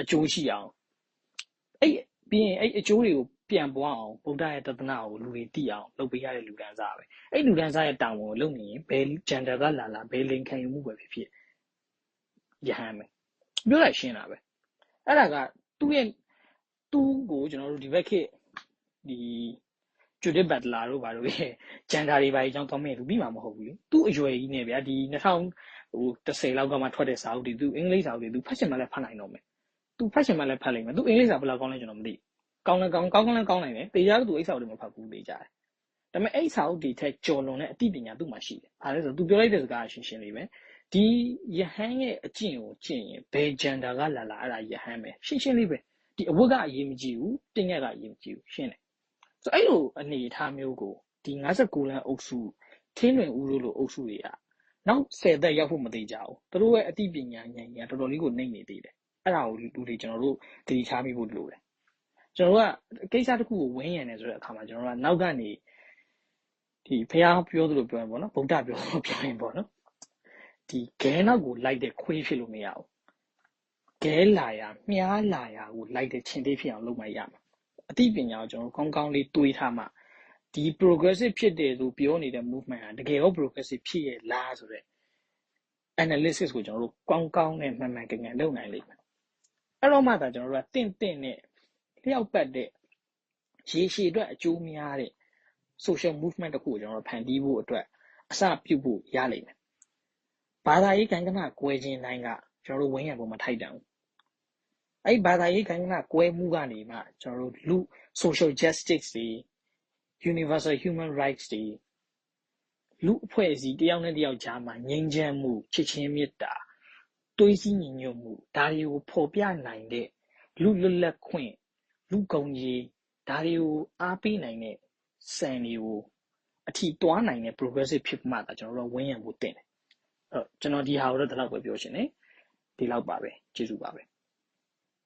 ီအကျိုးရှိအောင်အဲ့ပြီးရင်အဲ့အကျိုးတွေကိုပြန်ပွားအောင်ဗုဒ္ဓရဲ့တသနာကိုလူတွေသိအောင်လုပ်ပေးရတဲ့လူဒန်းစားပဲအဲ့လူဒန်းစားရဲ့တောင်းဝန်ကိုလုပ်နေရင်ဘယ်ဂျန်ဒါကလာဘယ်လိန်ခံယူမှုပဲဖြစ်ဖြစ်ယဟန်ပဲပြောလိုက်ရှင်းတာပဲအဲ့ဒါကသူ့ကိုကျွန်တော်တို့ဒီဘက်ခေတ်ဒီဂျူဒစ်ဘတ်လာတို့ဘာလို့ရဲ့ဂျန်ဒါတွေဘာကြီးအကြောင်းသွားမဲ့သူပြီးမှာမဟုတ်ဘူးလေသူ့အရွယ်ကြီးနေဗျာဒီ2010လောက်ကမှထွက်တဲ့စာအုပ်တွေသူအင်္ဂလိပ်စာအုပ်တွေသူဖတ်ရှင်မှလည်းဖတ်နိုင်တော့မယ်သူဖတ်ရှင်မှလည်းဖတ်လိမ့်မယ်သူအင်္ဂလိပ်စာဘယ်လောက်ကောင်းလဲကျွန်တော်မသိကောင်းနိုင်တယ်တေချာသူအိတ်စာအုပ်တွေမဖတ်ဘူးလေကြားတယ်ဒါပေမဲ့အိတ်စာအုပ်တွေထက်ကြော်လွန်တဲ့အသိပညာသူ့မှာရှိတယ်ဘာလဲဆိုတော့သူပြောလိုက်တဲ့စကားရှင်းလေးပဲဒီယဟန်ရဲ့အကျင့်ကိုကျင့်ရင်ဘယ်ဂျန်ဒါကလာအဲ့ဒါယဟန်ပဲရှင်းလေးပဲဒီအဝတ်ကအရေးမကြီးဘူးတင်ရက်ကအရေးမကြီးဘူးရှင်းတယ်ဆိုအဲ့လိုအနေအထားမျိုးကိုဒီ59လမ်းအုပ်စုထင်းလွင်ဦးတို့လိုအုပ်စုတွေကနောက်10သက်ရောက်ဖို့မသေးကြဘူးသူတို့ရဲ့အသိပညာဉာဏ်ကြီးတော်တော်လေးကိုနှိမ့်နေသေးတယ်အဲ့ဒါကိုလူတွေကျွန်တော်တို့တတိထားမိဖို့လိုတယ်ကျွန်တော်ကကိစ္စတစ်ခုကိုဝင်းရံနေဆိုတဲ့အခါမှာကျွန်တော်ကနောက်ကနေဒီဖះပြောသလိုပြောရင်ပေါ့နော်ဗုဒ္ဓပြောသလိုပြောရင်ပေါ့နော်ဒီခဲနောက်ကိုလိုက်တဲ့ခွေးဖြစ်လို့မရဘူးခဲလာရမြားလာရကိုလိုက်တဲ့ချင်းသေးဖြစ်အောင်လုပ်မှရမှာအသိပညာကိုကျွန်တော်ကောင်းကောင်းလေးတွေးထားမှဒီ progressive ဖြစ်တယ်လို့ပြောနေတဲ့ movement ဟာတကယ်ရော progressive ဖြစ်ရဲ့လားဆိုတဲ့ analysis ကိုကျွန်တော်တို့ကောင်းကောင်းနဲ့မှန်မှန်ကန်ကန်လုပ်နိုင်လိမ့်မယ်အဲ့တော့မှသာကျွန်တော်တို့ကတင့်နဲ့ လျှောက်ပတ်တဲ့ရေရှည်အတွက်အကျိုးများတဲ့ social movement တစ်ခုကိုကျွန်တော်တို့ဖန်တီးဖို့အတွက်အစပြုဖို့ရလိမ့်မယ်ဘာသာရေးကံကဏကွဲခြင်းတိုင်းကကျွန်တော်တို့ဝန်းရံပေါ်မှာထိုက်တန်ဘူးအဲ့ဘာသာရေးကံကဏကွဲမှုကနေမှကျွန်တော်တို့လူ social justice တွေ universal human rights တွေလူအဖွဲ့အစည်းတယောက်နဲ့တယောက်ကြားမှာငြိမ်းချမ်းမှုချစ်ချင်းမေတ္တာတွေးစည်းညီညွတ်မှုဒါတွေကိုဖော်ပြနိုင်တဲ့လူလွတ်လပ်ခွင့်လူကုန်ကြီးဒါတွေကိုအားပေးနိုင်တဲ့စံတွေကိုအထီသွားနိုင်တဲ့ progressive ဖြစ်မှသာကျွန်တော်တို့ဝန်းရံဖို့တင်တယ်အဲ့တော့ကျွန်တော်ဒီဟာကိုတော့ဒီလောက်ပဲပြောရှင်တယ်ဒီလောက်ပါပဲကျေးဇူးပါပဲ